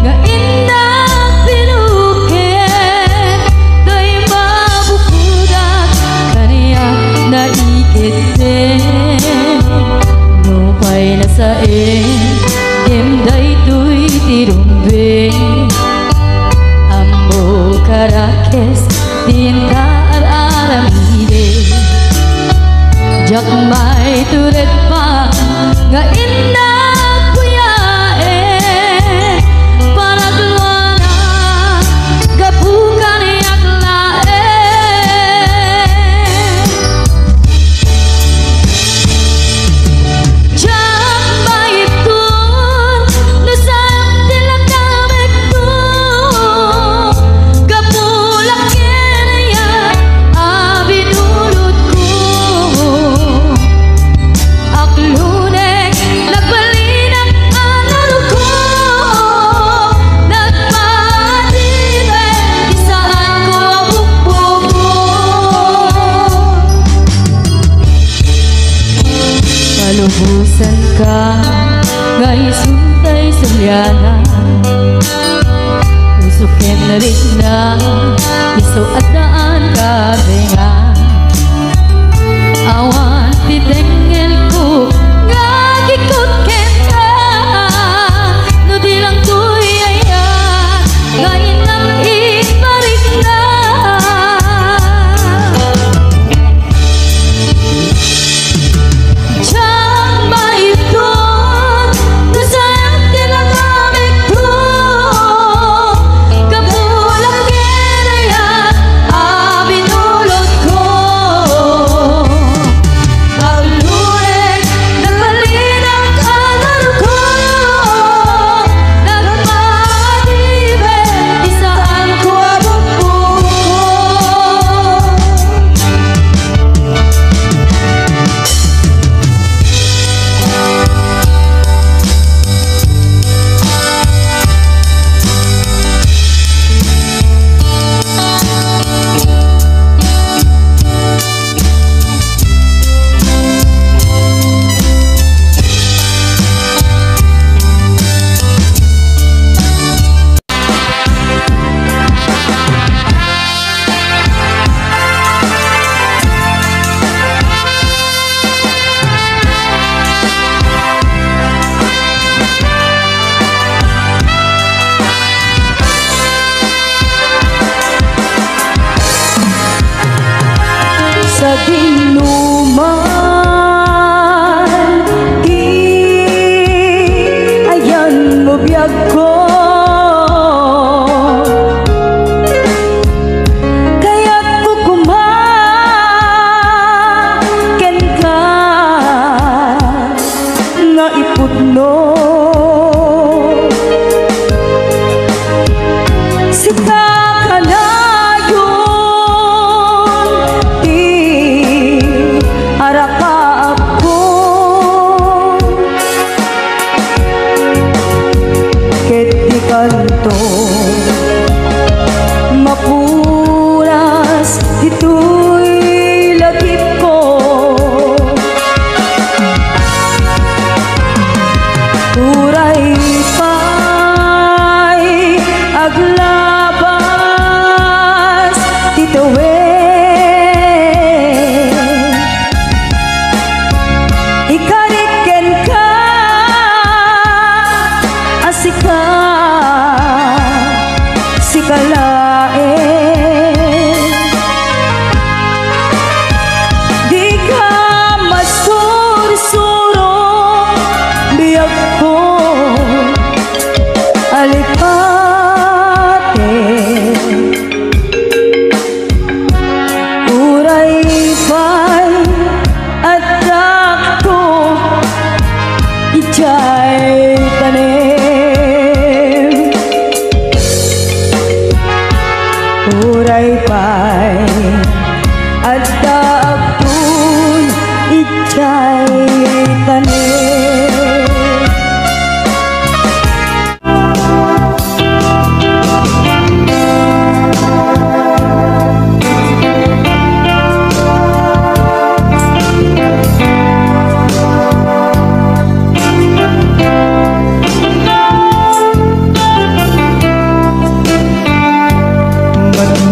nga inang pinukin, do'y mabukudak kaniya naikitin. Nupay na sain imday tuy tirumbe, ambo karakes tinta araramide. Jak may turet pa nga inna kuyae, para duwana gabukan yak lae. Lubusan ka ngay suntay sulyana, usukin na rin na iso at daan ka benga. Awan titengel ko nga gikot kenta, no di lang tuyaya ngayon lang iparik na. Sa dinuman di ayan mo biyag ko, kaya't kukumaken ka nga ipudno. Sita ka na kanto mapulas ito'y lagip ko. Uray pa uray pay at daapun ikay tanin.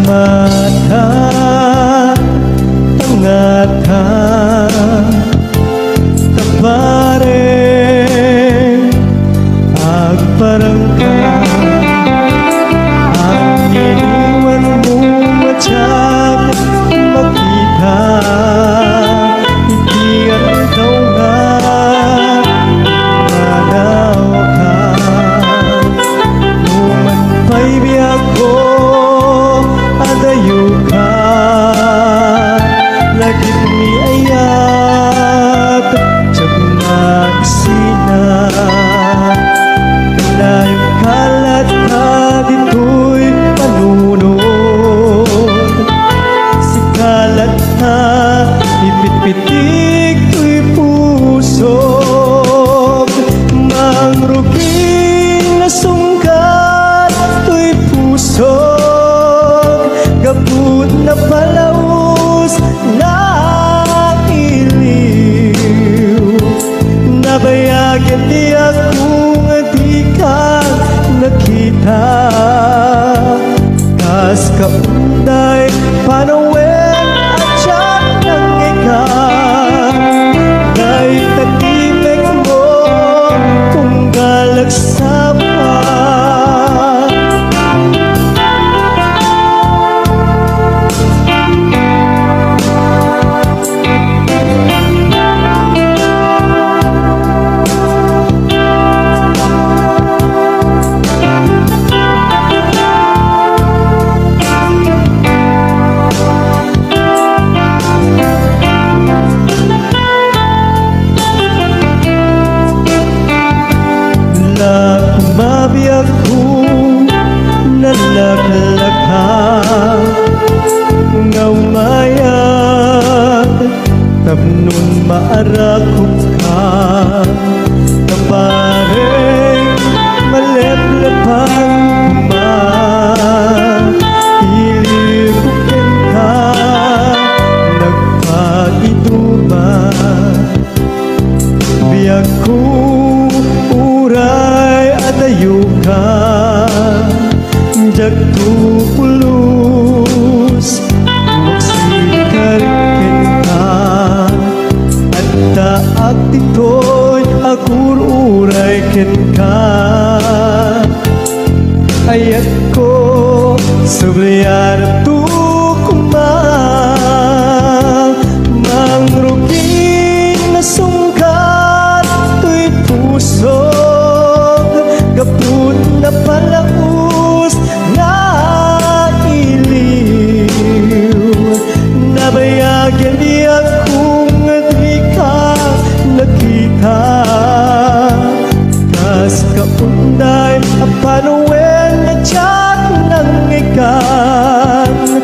Mata tangata tapare agparangka ang iniwan mo matiyag makita ikian daw nga manaw ka numan pa'y biyak ko adayo ka lagi mi ayat jab nagsina kanayong kalat ka dito'y panunod si kalat na ipit-pitik to'y pusog mangruging na sungkat to'y pusog gabut na palaus na iliw nabayagan di akong di ka nakita kas kaunday panawen at siyak ng ikaw kahit nagimik mo kung galagsapan. Mabiyag ko nalaklaka nga umayag tapnon maarakot ka kapareng maleplepang ilibukin ka nagpaituba biyag ko uray adayo ka jagto pulus magsikarikin ka at taak dito'y agur uray ken ka ayat ko sabliyan at tukumang mangruging na sungkat to'y pusog gaput na palaus na iliw nabayagan di akong di ka nakita kas kaunday panuwen na tiyak ng ikan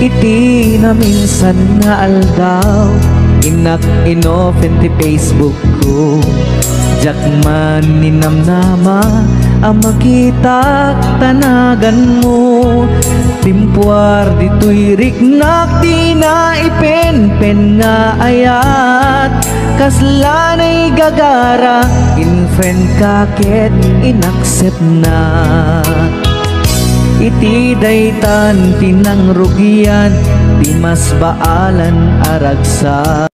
iti na minsan nga aldaw inak inopen ti Facebook ko jakman ninamnama ang makita tanagan mo timpuar dito'y riknak di na ipen-pen nga ayat kaslanay gagara in friend kaket inaccept na iti daytan tinang rugian di mas baalan aragsa